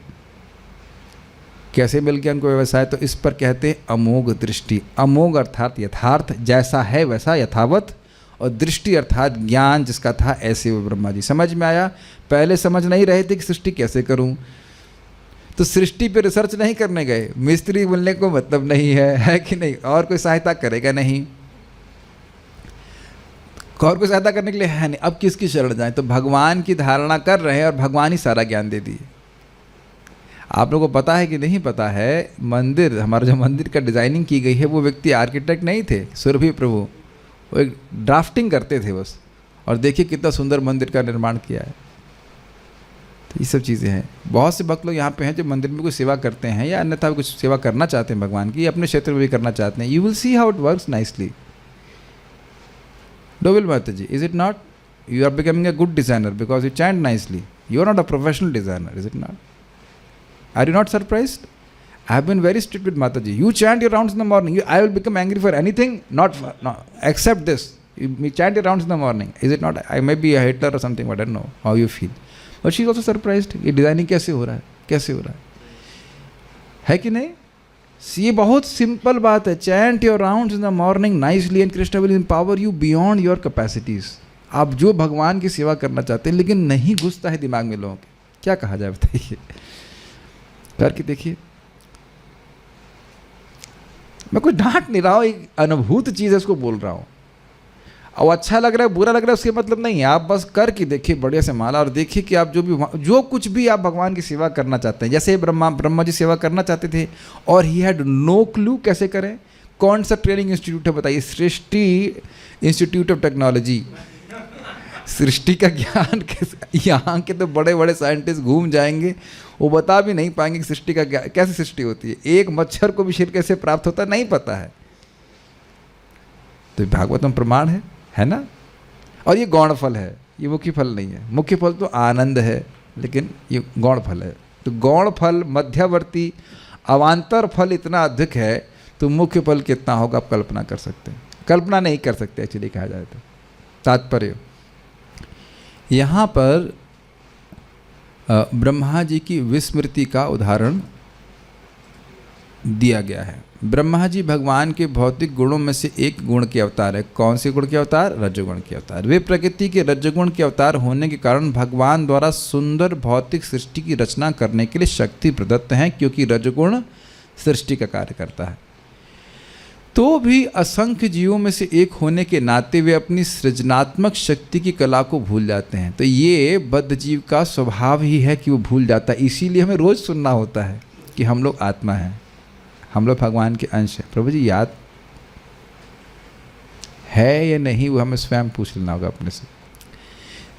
A: कैसे मिल गया उनको व्यवसाय? तो इस पर कहते हैं अमोघ दृष्टि। अमोघ अर्थात यथार्थ, जैसा है वैसा यथावत, और दृष्टि अर्थात ज्ञान जिसका था ऐसे वो ब्रह्मा जी। समझ में आया? पहले समझ नहीं रहे थे कि सृष्टि कैसे करूं, तो सृष्टि पे रिसर्च नहीं करने गए। मिस्त्री बोलने को मतलब नहीं है कि नहीं? और कोई सहायता करेगा नहीं, और कोई सहायता करने के लिए है नहीं। अब किसकी शरण जाए? तो भगवान की धारणा कर रहे हैं और भगवान ही सारा ज्ञान दे दिए। आप लोगों को पता है कि नहीं पता है, मंदिर, हमारा जो मंदिर का डिज़ाइनिंग की गई है, वो व्यक्ति आर्किटेक्ट नहीं थे, सुरभि प्रभु। वो एक ड्राफ्टिंग करते थे बस, और देखिए कितना सुंदर मंदिर का निर्माण किया है। तो ये सब चीज़ें हैं। बहुत से भक्त लोग यहाँ पे हैं जो मंदिर में कोई सेवा करते हैं या अन्यथा कुछ सेवा करना चाहते हैं भगवान की, अपने क्षेत्र में भी करना चाहते हैं। You will see how it works nicely. डोबिल माता जी, is it not? You are becoming a good designer because you chant nicely. You are not a professional designer, is it not? Are you not surprised? I have been very strict with Mataji. You chant your rounds in the morning. I will become angry for anything, not except this. You chant your rounds in the morning. Is it not? I may be a Hitler or something, but I don't know how you feel. But she is also surprised. ये designing कैसे हो रहा है, कैसे हो रहा है कि नहीं? ये बहुत सिंपल बात है. Chant your rounds in the morning nicely and Krishna will empower you beyond your capacities. आप जो भगवान की सेवा करना चाहते हैं लेकिन नहीं घुसता है दिमाग में लोगों के, क्या कहा जाए बताइए? करके देखिए. मैं कोई डांट नहीं रहा हूँ, एक अनुभूत चीज़ है, उसको बोल रहा हूँ. और अच्छा लग रहा है बुरा लग रहा है उसके मतलब नहीं है. आप बस करके देखिए बढ़िया से माला, और देखिए कि आप जो कुछ भी आप भगवान की सेवा करना चाहते हैं. जैसे ब्रह्मा जी सेवा करना चाहते थे और ही हैड नो क्लू कैसे करें. कौन सा ट्रेनिंग इंस्टीट्यूट है बताइए? सृष्टि इंस्टीट्यूट ऑफ टेक्नोलॉजी. सृष्टि का ज्ञान यहाँ के तो बड़े बड़े साइंटिस्ट घूम जाएंगे, वो बता भी नहीं पाएंगे कि सृष्टि का कैसे सृष्टि होती है. एक मच्छर को भी शीर कैसे प्राप्त होता है नहीं पता है. तो भागवतम प्रमाण है ना. और ये गौण फल है, ये मुख्य फल नहीं है. मुख्य फल तो आनंद है, लेकिन ये गौण फल है. तो गौण फल मध्यवर्ती अवान्तर फल इतना अधिक है, तो मुख्य फल कितना होगा आप कल्पना कर सकते हैं. कल्पना नहीं कर सकते एक्चुअली कहा जाए तो. तात्पर्य यहाँ पर ब्रह्मा जी की विस्मृति का उदाहरण दिया गया है. ब्रह्मा जी भगवान के भौतिक गुणों में से एक गुण के अवतार है. कौन से गुण के अवतार? रजोगुण के अवतार. वे प्रकृति के रजोगुण के अवतार होने के कारण भगवान द्वारा सुंदर भौतिक सृष्टि की रचना करने के लिए शक्ति प्रदत्त हैं, क्योंकि रजोगुण सृष्टि का कार्य करता है. तो भी असंख्य जीवों में से एक होने के नाते वे अपनी सृजनात्मक शक्ति की कला को भूल जाते हैं. तो ये बद्ध जीव का स्वभाव ही है कि वो भूल जाता है. इसीलिए हमें रोज़ सुनना होता है कि हम लोग आत्मा हैं, हम लोग भगवान के अंश हैं. प्रभु जी याद है या नहीं, वो हमें स्वयं पूछ लेना होगा अपने से.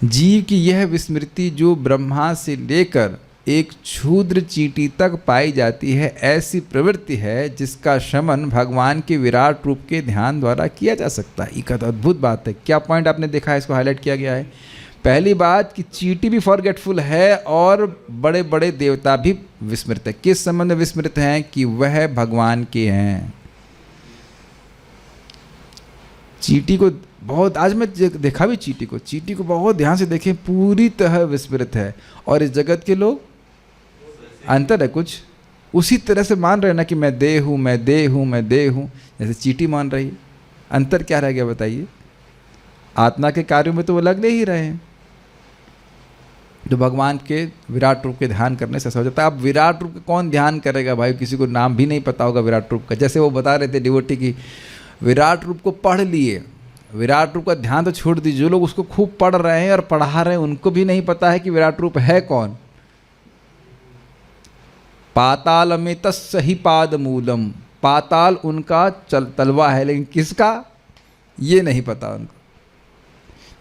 A: जीव की यह विस्मृति जो ब्रह्मा से लेकर एक क्षुद्र चींटी तक पाई जाती है, ऐसी प्रवृत्ति है जिसका शमन भगवान के विराट रूप के ध्यान द्वारा किया जा सकता है. एक अद्भुत बात है. क्या पॉइंट आपने देखा है, इसको हाईलाइट किया गया है. पहली बात कि चींटी भी फॉरगेटफुल है और बड़े बड़े देवता भी विस्मृत है. किस संबंध में विस्मृत हैं? कि वह भगवान के हैं. चींटी को बहुत, आज मैं देखा भी चींटी को बहुत ध्यान से देखें, पूरी तरह विस्मृत है. और इस जगत के लोग अंतर है कुछ उसी तरह से मान रहे हैं ना कि मैं देह हूँ, मैं देह हूँ, मैं देह हूँ, जैसे चींटी मान रही है. अंतर क्या रह गया बताइए? आत्मा के कार्यों में तो वो लगने ही रहे हैं. तो भगवान के विराट रूप के ध्यान करने से ऐसा हो जाता है. अब विराट रूप का कौन ध्यान करेगा भाई? किसी को नाम भी नहीं पता होगा विराट रूप का. जैसे वो बता रहे थे डिवोटी की, विराट रूप को पढ़ लिए, विराट रूप का ध्यान तो छोड़ दीजिए, जो लोग उसको खूब पढ़ रहे हैं और पढ़ा रहे हैं उनको भी नहीं पता है कि विराट रूप है कौन. पाताल में तस्सहि पाद मूलम, पाताल उनका तलवा है, लेकिन किसका ये नहीं पता उनको.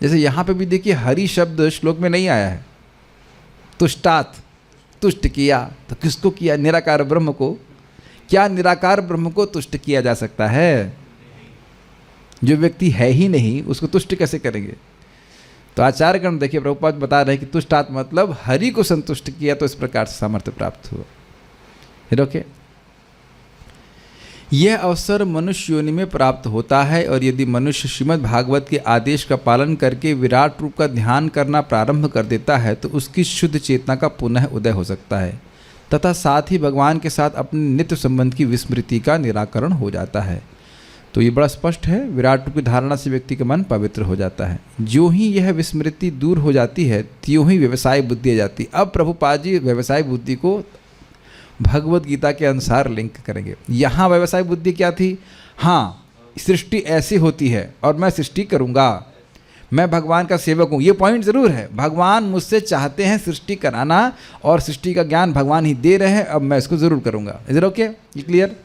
A: जैसे यहाँ पे भी देखिए हरि शब्द श्लोक में नहीं आया है. तुष्टात, तुष्ट किया, तो किसको किया? निराकार ब्रह्म को. क्या निराकार ब्रह्म को तुष्ट किया जा सकता है? जो व्यक्ति है ही नहीं उसको तुष्ट कैसे करेंगे? तो आचार्यगण देखिए प्रभुपाद बता रहे हैं कि तुष्टात मतलब हरि को संतुष्ट किया, तो इस प्रकार से सामर्थ्य प्राप्त हुआ. ओके. यह अवसर मनुष्य योनि में प्राप्त होता है, और यदि मनुष्य श्रीमद् भागवत के आदेश का पालन करके विराट रूप का ध्यान करना प्रारंभ कर देता है तो उसकी शुद्ध चेतना का पुनः उदय हो सकता है, तथा साथ ही भगवान के साथ अपने नित्य संबंध की विस्मृति का निराकरण हो जाता है. तो ये बड़ा स्पष्ट है, विराट रूप की धारणा से व्यक्ति का मन पवित्र हो जाता है. जो ही यह विस्मृति दूर हो जाती है त्यों ही व्यवसाय बुद्धि आ जाती. अब प्रभुपाद जी व्यवसाय बुद्धि को भगवत गीता के अनुसार लिंक करेंगे. यहाँ व्यवसाय बुद्धि क्या थी? हाँ, सृष्टि ऐसी होती है और मैं सृष्टि करूँगा, मैं भगवान का सेवक हूँ. ये पॉइंट ज़रूर है, भगवान मुझसे चाहते हैं सृष्टि कराना और सृष्टि का ज्ञान भगवान ही दे रहे हैं, अब मैं इसको ज़रूर करूँगा. Is it okay? ये क्लियर?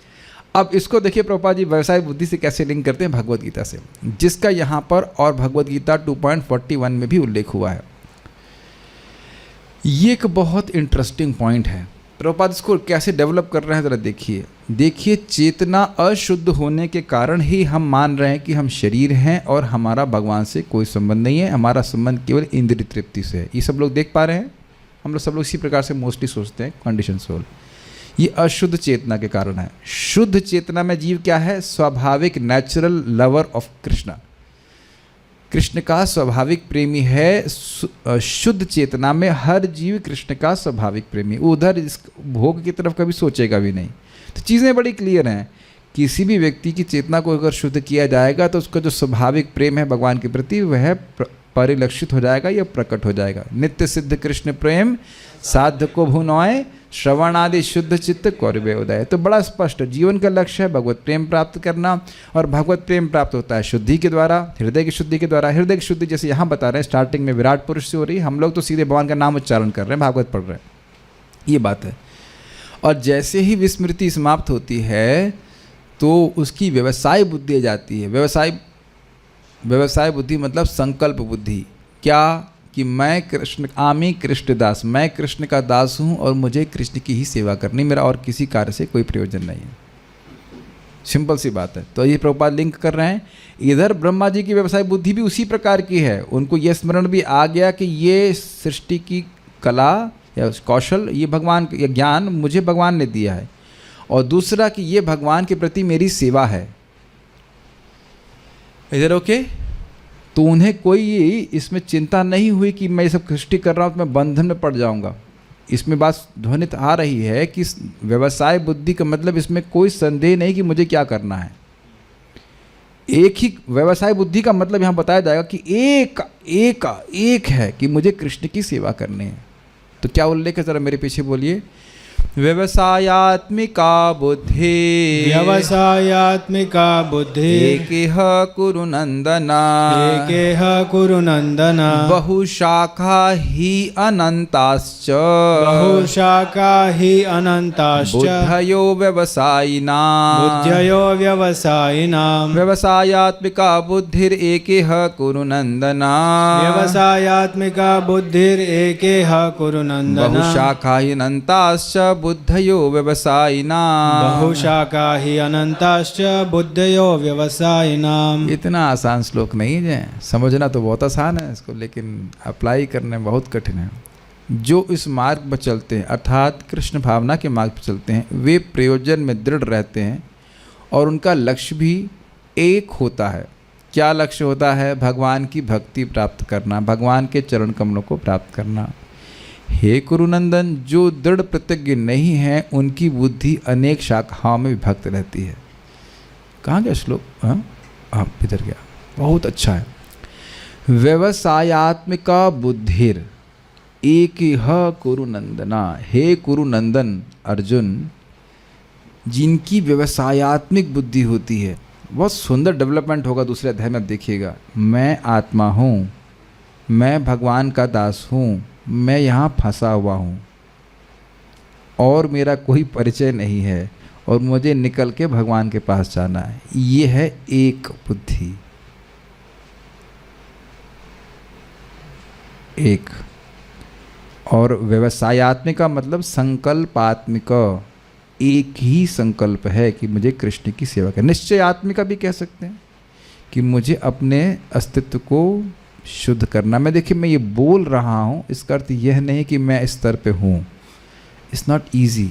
A: अब इसको देखिए प्रभुपाद जी व्यवसाय बुद्धि से कैसे लिंक करते हैं भगवत गीता से, जिसका यहाँ पर और भगवत गीता 2.41 में भी उल्लेख हुआ है. ये एक बहुत इंटरेस्टिंग पॉइंट है. प्रभुपाद इसको कैसे डेवलप कर रहे हैं ज़रा देखिए. चेतना अशुद्ध होने के कारण ही हम मान रहे हैं कि हम शरीर हैं और हमारा भगवान से कोई संबंध नहीं है, हमारा संबंध केवल इंद्रिय तृप्ति से है. ये सब लोग देख पा रहे हैं? हम लोग सब लोग इसी प्रकार से मोस्टली सोचते हैं कंडीशन सोल. ये अशुद्ध चेतना के कारण है। शुद्ध चेतना में जीव क्या है? स्वाभाविक natural lover of Krishna. Krishna का स्वाभाविक प्रेमी है। शुद्ध चेतना में हर जीव कृष्ण का स्वाभाविक प्रेमी, उधर इस भोग की तरफ कभी सोचेगा भी नहीं। तो चीज़ें बड़ी क्लियर हैं। किसी भी व्यक्ति की चेतना को अगर शुद्ध किया जाएगा तो उसका जो स्वाभाविक प्रेम है भगवान के प्रति वह परिलक्षित हो जाएगा या प्रकट हो जाएगा। नित्य सिद्ध कृष्ण प्रेम साध्य को भुनोय, श्रवण आदि शुद्ध चित्त कौरवे उदय। तो बड़ा स्पष्ट जीवन का लक्ष्य है भगवत प्रेम प्राप्त करना, और भगवत प्रेम प्राप्त होता है शुद्धि के द्वारा, हृदय की शुद्धि के द्वारा। हृदय की शुद्धि जैसे यहाँ बता रहे हैं स्टार्टिंग में विराट पुरुष से हो रही है, हम लोग तो सीधे भगवान का नाम उच्चारण कर रहे हैं, भागवत पढ़ रहे हैं, ये बात है। और जैसे ही विस्मृति समाप्त होती है तो उसकी व्यवसाय बुद्धि आ जाती है। व्यवसाय बुद्धि मतलब संकल्प बुद्धि। क्या? कि मैं कृष्ण आमी कृष्ण दास, मैं कृष्ण का दास हूँ और मुझे कृष्ण की ही सेवा करनी, मेरा और किसी कार्य से कोई प्रयोजन नहीं है। सिंपल सी बात है। तो ये प्रभुपाद लिंक कर रहे हैं। इधर ब्रह्मा जी की व्यवसाय बुद्धि भी उसी प्रकार की है। उनको ये स्मरण भी आ गया कि ये सृष्टि की कला या कौशल, ये भगवान, ये ज्ञान मुझे भगवान ने दिया है, और दूसरा कि ये भगवान के प्रति मेरी सेवा है। इधर ओके? तो उन्हें कोई इसमें चिंता नहीं हुई कि मैं ये सब सृष्टि कर रहा हूँ तो मैं बंधन में पड़ जाऊँगा। इसमें बात ध्वनित आ रही है कि व्यवसाय बुद्धि का मतलब इसमें कोई संदेह नहीं कि मुझे क्या करना है। एक ही व्यवसाय बुद्धि का मतलब यहाँ बताया जाएगा कि एक है कि मुझे कृष्ण की सेवा करनी है। तो क्या उल्लेख है, जरा मेरे पीछे बोलिए। व्यवसायात्मिका बुद्धि,
B: व्यवसायात्मिका बुद्धि,
A: एकेह कुरु नंदना,
B: एकेह कुरु नंदना,
A: बहुशाखा ही अनंताश्च,
B: बहुशाखा हि अनंताश्च,
A: बुद्धयो व्यवसायिनां,
B: बुद्धयो व्यवसायिनां,
A: व्यवसायात्मिका बुद्धिर एकेह कुरु नंदना,
B: व्यवसायात्मिका बुद्धिर एकेह कुरु नंदना,
A: बहुशाखा ही अनंताश्च बुद्धयो व्यवसायिनां,
B: बहुशाखा हि अनंताश्च बुद्धयो व्यवसायिनां।
A: इतना आसान श्लोक नहीं है, समझना तो बहुत आसान है इसको, लेकिन अप्लाई करने में बहुत कठिन है। जो इस मार्ग पर चलते हैं अर्थात कृष्ण भावना के मार्ग पर चलते हैं वे प्रयोजन में दृढ़ रहते हैं और उनका लक्ष्य भी एक होता है। क्या लक्ष्य होता है? भगवान की भक्ति प्राप्त करना, भगवान के चरण कमलों को प्राप्त करना। हे कुरुनंदन, जो दृढ़ प्रतिज्ञ नहीं है उनकी बुद्धि अनेक शाखाओं में विभक्त रहती है। कहाँ गया श्लोक? हाँ इधर गया, बहुत अच्छा है। व्यवसायात्मिका बुद्धिर एक कुरुनंदना, हे कुरुनंदन अर्जुन, जिनकी व्यवसायात्मिक बुद्धि होती है, बहुत सुंदर डेवलपमेंट होगा दूसरे अध्याय में, आप देखिएगा। मैं आत्मा हूँ, मैं भगवान का दास हूँ, मैं यहाँ फंसा हुआ हूँ और मेरा कोई परिचय नहीं है और मुझे निकल के भगवान के पास जाना है। ये है एक बुद्धि, एक। और व्यवसायात्मिक का मतलब संकल्पात्मिक, एक ही संकल्प है कि मुझे कृष्ण की सेवा करनी। निश्चयात्मिका भी कह सकते हैं कि मुझे अपने अस्तित्व को शुद्ध करना। मैं देखिए, मैं ये बोल रहा हूँ, इसका अर्थ यह नहीं कि मैं इस स्तर पे हूँ। It's not easy.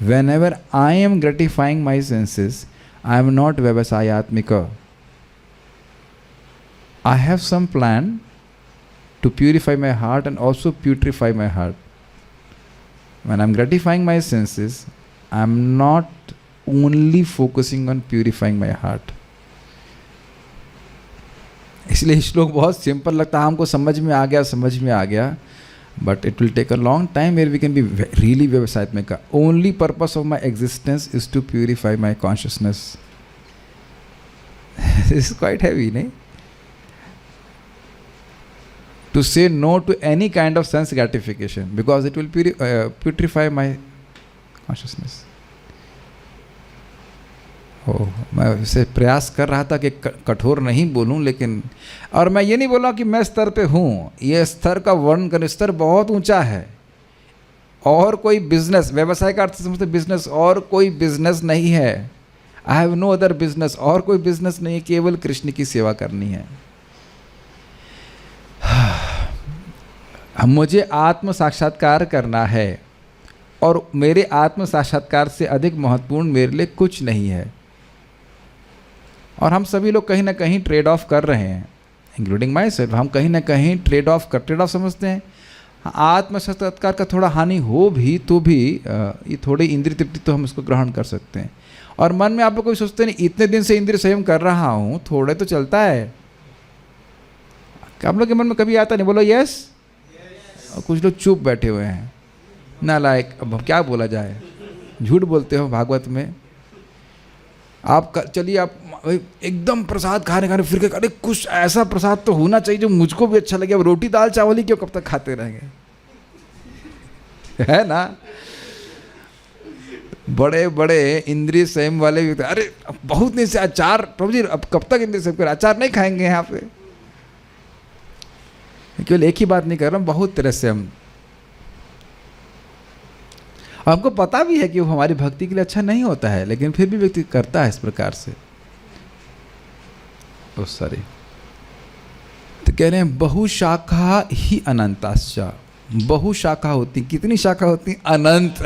A: Whenever I am gratifying my senses, I am not व्यवसायात्मिका। I have some plan to purify my heart and also putrefy my heart. When I'm gratifying my senses, I'm not only focusing on purifying my heart. इसलिए श्लोक बहुत simple लगता है हमको, समझ में आ गया, but it will take a long time where we can be really व्यवसायत्मिका. Only purpose of my existence is to purify my consciousness. This is quite heavy, नहीं? To say no to any kind of sense gratification because it will putrefy my consciousness. मैं इसे प्रयास कर रहा था कि कठोर नहीं बोलूं, लेकिन और मैं ये नहीं बोल रहा कि मैं स्तर पे हूँ। ये स्तर का वर्णन करने, स्तर बहुत ऊंचा है। और कोई बिजनेस, व्यवसाय का अर्थ समझते बिजनेस, और कोई बिजनेस नहीं है। I have no other business, और कोई बिजनेस नहीं है, केवल कृष्ण की सेवा करनी है। मुझे आत्म साक्षात्कार करना है और मेरे आत्म साक्षात्कार से अधिक महत्वपूर्ण मेरे लिए कुछ नहीं है। और हम सभी लोग कहीं ना कहीं ट्रेड ऑफ कर रहे हैं, इंक्लूडिंग माई सेल्फ। हम कहीं ना कहीं ट्रेड ऑफ समझते हैं। आत्म साक्षात्कार का थोड़ा हानि हो भी तो भी ये थोड़ी इंद्रिय तृप्ति तो हम इसको ग्रहण कर सकते हैं। और मन में आप लोग कोई सोचते नहीं, इतने दिन से इंद्रिय संयम कर रहा हूँ, थोड़े तो चलता है। आप लोग के मन में कभी आता नहीं? बोलो यस। और कुछ लोग चुप बैठे हुए हैं, नालायक। अब क्या बोला जाए, झूठ बोलते हो भागवत में। आप चलिए, आप एकदम प्रसाद खाने फिर के, अरे कुछ ऐसा प्रसाद तो होना चाहिए जो मुझको भी अच्छा लगे। अब रोटी दाल चावल ही क्यों कब तक खाते रहेंगे, है ना? बड़े बड़े इंद्रिय संयम वाले भी, अरे बहुत नहीं से अचार, प्रभु जी अब कब तक इंद्रिय संयम कर, अचार नहीं खाएंगे यहाँ पे। केवल एक ही बात नहीं कर रहा हूँ, बहुत तरह से हमको पता भी है कि वो हमारी भक्ति के लिए अच्छा नहीं होता है, लेकिन फिर भी व्यक्ति करता है इस प्रकार से। सॉरी, तो कह रहे हैं बहुशाखा ही अनंताश्च। बहुशाखा होती, कितनी शाखा होती? अनंत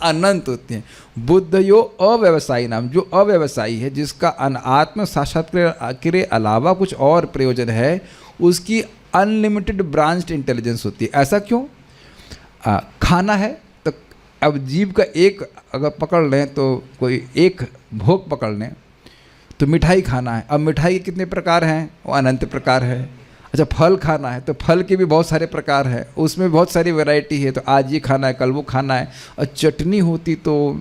A: अनंत होती हैं। बुद्धयो अव्यवसायी नाम, जो अव्यवसायी है, जिसका आत्म साक्षात्कार के अलावा कुछ और प्रयोजन है, उसकी अनलिमिटेड ब्रांच्ड इंटेलिजेंस होती है। ऐसा क्यों? खाना है तो अब जीव का एक अगर पकड़ लें तो कोई एक भोग पकड़ लें तो मिठाई खाना है। अब मिठाई के कितने प्रकार हैं? वो अनंत प्रकार है। अच्छा, फल खाना है तो फल के भी बहुत सारे प्रकार है, उसमें बहुत सारी वैरायटी है। तो आज ये खाना है, कल वो खाना है। और चटनी होती तो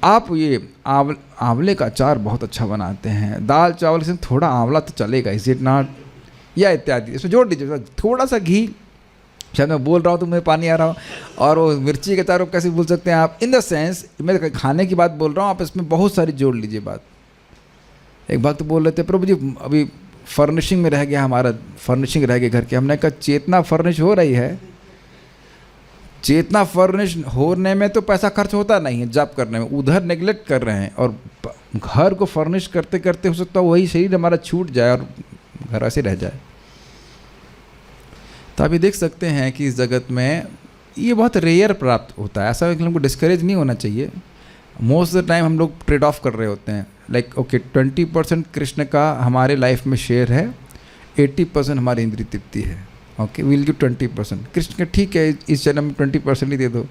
A: आप ये आंवले का अचार बहुत अच्छा बनाते हैं, दाल चावल से थोड़ा आंवला तो चलेगा, इज इट नॉट? या इत्यादि इसमें जोड़ दीजिए थोड़ा सा घी। शायद मैं बोल रहा हूँ तो मुझे पानी आ रहा हो। और वो मिर्ची के अचार कैसे बोल सकते हैं आप? इन द सेंस मैं खाने की बात बोल रहा हूँ, आप इसमें बहुत सारी जोड़ लीजिए बात। एक भक्त बोल रहे थे, प्रभु जी अभी फर्निशिंग में रह गया, हमारा फर्निशिंग रह गया घर की। हमने कहा चेतना फर्निश हो रही है। चेतना फर्निश होने में तो पैसा खर्च होता नहीं है, जॉब करने में, उधर नेग्लेक्ट कर रहे हैं। और घर को फर्निश करते करते हो सकता है वही शरीर हमारा छूट जाए और घर ऐसे रह जाए। तो अभी देख सकते हैं कि इस जगत में ये बहुत रेयर प्राप्त होता है। ऐसा हमको डिस्करेज नहीं होना चाहिए। मोस्ट ऑफ द टाइम हम लोग ट्रेड ऑफ कर रहे होते हैं। लाइक ओके 20% कृष्ण का हमारे लाइफ में शेयर है, 80% हमारी इंद्रिय तृप्ति है। Okay, will give 20%। कृष्ण का ठीक है, इस जन्म में 20% ही दे दो,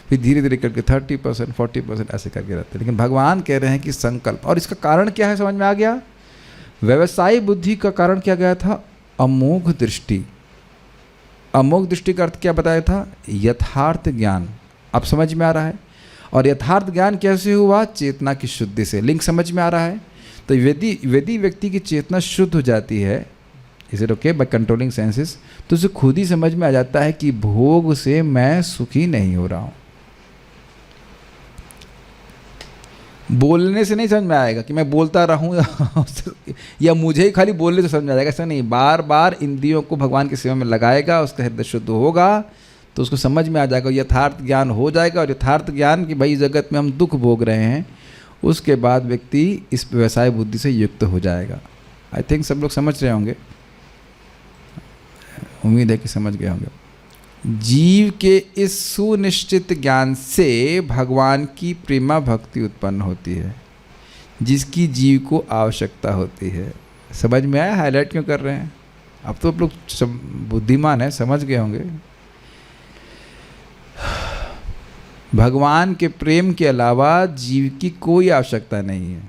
A: फिर धीरे धीरे करके 30%, 40% ऐसे करके रहते हैं। लेकिन भगवान कह रहे हैं कि संकल्प। और इसका कारण क्या है, समझ में आ गया? व्यवसायी बुद्धि का कारण क्या गया था? अमोघ दृष्टि। अमोघ दृष्टि का अर्थ क्या बताया था? यथार्थ ज्ञान। अब समझ में आ रहा है? और यथार्थ ज्ञान कैसे हुआ? चेतना की शुद्धि से। लिंक समझ में आ रहा है? तो यदि व्यक्ति की चेतना शुद्ध हो जाती है, is it okay, by controlling senses, तो उसे खुद ही समझ में आ जाता है कि भोग से मैं सुखी नहीं हो रहा हूँ। बोलने से नहीं समझ में आएगा कि मैं बोलता रहूं या मुझे ही खाली बोलने से समझ में आ जाएगा, ऐसा नहीं। बार बार इंद्रियों को भगवान की सेवा में लगाएगा, उसका हृदय शुद्ध होगा तो उसको समझ में आ जाएगा, यथार्थ ज्ञान हो जाएगा। और यथार्थ ज्ञान कि भाई जगत में हम दुख भोग रहे हैं, उसके बाद व्यक्ति इस व्यवसाय बुद्धि से युक्त हो जाएगा। आई थिंक सब लोग समझ रहे होंगे, उम्मीद है कि समझ गए होंगे। जीव के इस सुनिश्चित ज्ञान से भगवान की प्रेमा भक्ति उत्पन्न होती है, जिसकी जीव को आवश्यकता होती है। समझ में आया? हाईलाइट क्यों कर रहे हैं? अब तो आप लोग सब बुद्धिमान हैं, समझ गए होंगे। भगवान के प्रेम के अलावा जीव की कोई आवश्यकता नहीं है।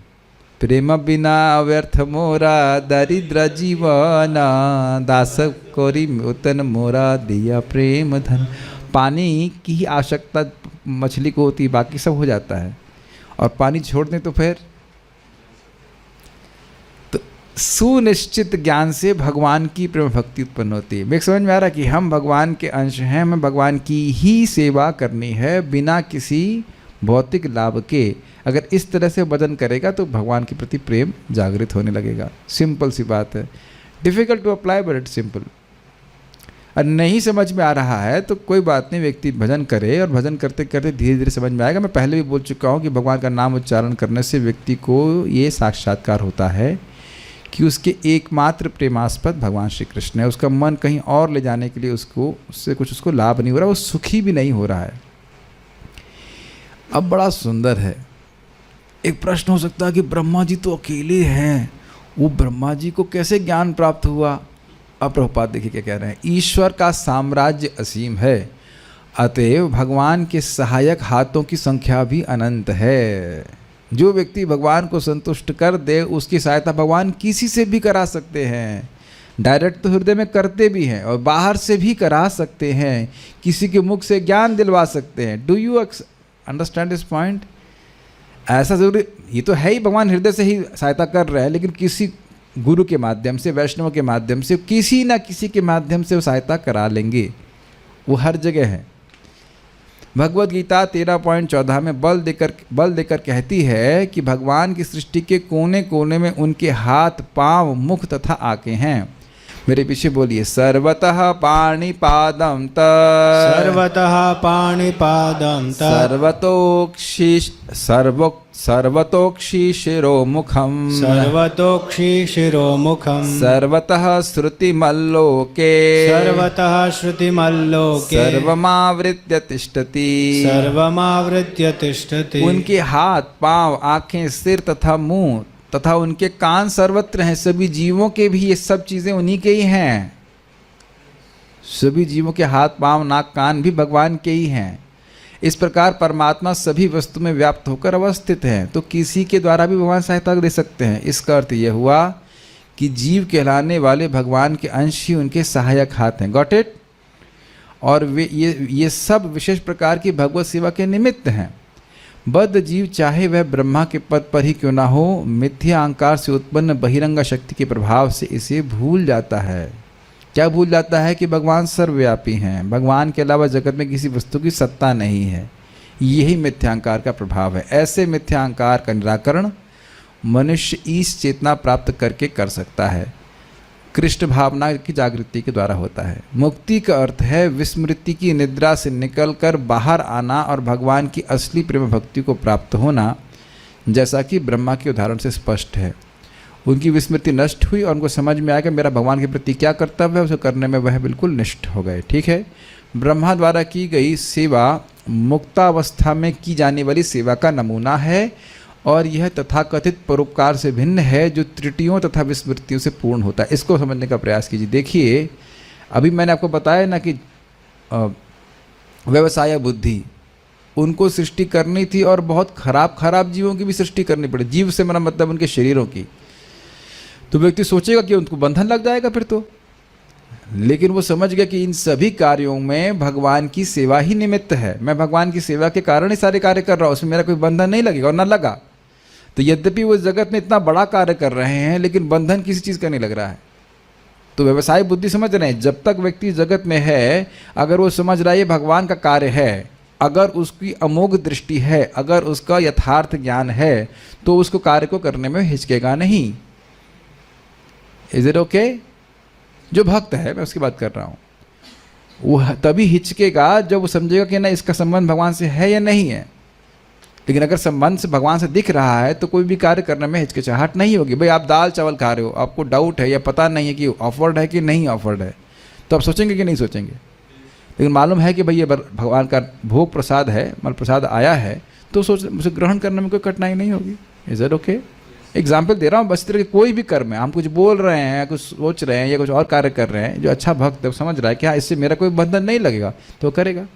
A: प्रेम बिना व्यर्थ मोरा दरिद्र जीवन, दास कोरी उतन मोरा दिया प्रेम धन। पानी की ही आवश्यकता मछली को होती है, बाकी सब हो जाता है। और पानी छोड़ दें तो फिर तो सुनिश्चित ज्ञान से भगवान की प्रेम भक्ति उत्पन्न होती है। मेरे समझ में आ रहा है कि हम भगवान के अंश हैं, हमें भगवान की ही सेवा करनी है बिना किसी भौतिक लाभ के। अगर इस तरह से भजन करेगा तो भगवान के प्रति प्रेम जागृत होने लगेगा। सिंपल सी बात है, difficult to apply but it simple. और नहीं समझ में आ रहा है तो कोई बात नहीं, व्यक्ति भजन करे और भजन करते करते धीरे धीरे समझ में आएगा। मैं पहले भी बोल चुका हूँ कि भगवान का नाम उच्चारण करने से व्यक्ति को ये साक्षात्कार होता है कि उसके एकमात्र प्रेमास्पद भगवान श्री कृष्ण है। उसका मन कहीं और ले जाने के लिए उसको लाभ नहीं हो रहा, वो सुखी भी नहीं हो रहा है। अब बड़ा सुंदर है। एक प्रश्न हो सकता है कि ब्रह्मा जी तो अकेले हैं, वो ब्रह्मा जी को कैसे ज्ञान प्राप्त हुआ? अब प्रभुपाद देखिए क्या कह रहे हैं, ईश्वर का साम्राज्य असीम है, अतएव भगवान के सहायक हाथों की संख्या भी अनंत है। जो व्यक्ति भगवान को संतुष्ट कर दे उसकी सहायता भगवान किसी से भी करा सकते हैं। डायरेक्ट तो हृदय में करते भी हैं और बाहर से भी करा सकते हैं, किसी के मुख से ज्ञान दिलवा सकते हैं। Do you understand this point? ऐसा जरूरी, ये तो है ही भगवान हृदय से ही सहायता कर रहे हैं, लेकिन किसी गुरु के माध्यम से, वैष्णव के माध्यम से, किसी ना किसी के माध्यम से वो सहायता करा लेंगे, वो हर जगह है। भगवद गीता 13.14 में बल देकर कहती है कि भगवान की सृष्टि के कोने कोने में उनके हाथ, पांव, मुख तथा आंखें हैं। मेरे पीछे बोलिए, सर्वतः पाणिपादं तत्,
B: सर्वतः पाणिपादं तत्,
A: सर्वतोक्षि शिरोमुखं,
B: सर्वतोक्षि शिरोमुखं,
A: सर्वतः श्रुतिमल्लोके,
B: सर्वतः श्रुतिमल्लोके,
A: सर्वमावृत्य तिष्ठति,
B: सर्वमावृत्य तिष्ठति।
A: उनके हाथ, पांव, आंखें, सिर तथा मुंह तथा उनके कान सर्वत्र हैं। सभी जीवों के भी ये सब चीजें उन्हीं के ही हैं। सभी जीवों के हाथ, पांव, नाक, कान भी भगवान के ही हैं। इस प्रकार परमात्मा सभी वस्तु में व्याप्त होकर अवस्थित हैं, तो किसी के द्वारा भी भगवान सहायता दे सकते हैं। इसका अर्थ यह हुआ कि जीव कहलाने वाले भगवान के अंश ही उनके सहायक हाथ हैं। Got it? और वे ये सब विशेष प्रकार की भगवत सेवा के निमित्त हैं। बद्ध जीव चाहे वह ब्रह्मा के पद पर ही क्यों ना हो, मिथ्या अहंकार से उत्पन्न बहिरंगा शक्ति के प्रभाव से इसे भूल जाता है। क्या भूल जाता है? कि भगवान सर्वव्यापी हैं, भगवान के अलावा जगत में किसी वस्तु की सत्ता नहीं है। यही मिथ्यांकार का प्रभाव है। ऐसे मिथ्यांकार का निराकरण मनुष्य ईश चेतना प्राप्त करके कर सकता है। कृष्ण भावना की जागृति के द्वारा होता है। मुक्ति का अर्थ है विस्मृति की निद्रा से निकलकर बाहर आना और भगवान की असली प्रेम भक्ति को प्राप्त होना, जैसा कि ब्रह्मा के उदाहरण से स्पष्ट है। उनकी विस्मृति नष्ट हुई और उनको समझ में आया कि मेरा भगवान के प्रति क्या कर्तव्य है, उसे करने में वह बिल्कुल निष्ठ हो गए। ठीक है, ब्रह्मा द्वारा की गई सेवा मुक्तावस्था में की जाने वाली सेवा का नमूना है और यह तथाकथित परोपकार से भिन्न है जो त्रुटियों तथा विस्मृतियों से पूर्ण होता है। इसको समझने का प्रयास कीजिए। देखिए, अभी मैंने आपको बताया ना कि व्यवसाय बुद्धि, उनको सृष्टि करनी थी और बहुत खराब जीवों की भी सृष्टि करनी पड़ी। जीव से मेरा मतलब उनके शरीरों की। तो व्यक्ति सोचेगा कि उनको बंधन लग जाएगा फिर तो, लेकिन वो समझ गया कि इन सभी कार्यों में भगवान की सेवा ही निमित्त है। मैं भगवान की सेवा के कारण ही सारे कार्य कर रहा हूँ, उसमें मेरा कोई बंधन नहीं लगेगा और ना लगा। तो यद्यपि वो जगत में इतना बड़ा कार्य कर रहे हैं, लेकिन बंधन किसी चीज़ का नहीं लग रहा है। तो व्यवसाय बुद्धि समझ रहे हैं, जब तक व्यक्ति जगत में है, अगर वो समझ रहा है ये भगवान का कार्य है, अगर उसकी अमोघ दृष्टि है, अगर उसका यथार्थ ज्ञान है, तो उसको कार्य को करने में हिचकेगा नहीं। Is it okay? जो भक्त है, मैं उसकी बात कर रहा हूँ, वो तभी हिचकेगा जब वो समझेगा कि ना इसका संबंध भगवान से है या नहीं है। लेकिन अगर संबंध से भगवान से दिख रहा है तो कोई भी कार्य करने में हिचकिचाहट नहीं होगी। भाई, आप दाल चावल खा रहे हो, आपको डाउट है या पता नहीं है कि ऑफर्ड है कि नहीं ऑफर्ड है, तो आप सोचेंगे कि नहीं सोचेंगे? लेकिन मालूम है कि भाई ये भगवान का भोग प्रसाद है, मल प्रसाद आया है, तो उसे ग्रहण करने में कोई कठिनाई नहीं होगी। Is it okay? एग्जाम्पल दे रहा हूँ बस। तरह के कोई भी कर्म है, हम कुछ बोल रहे हैं, कुछ सोच रहे हैं या कुछ और कार्य कर रहे हैं, जो अच्छा भक्त है वो समझ रहा है कि हाँ इससे मेरा कोई बंधन नहीं लगेगा, तो करेगा।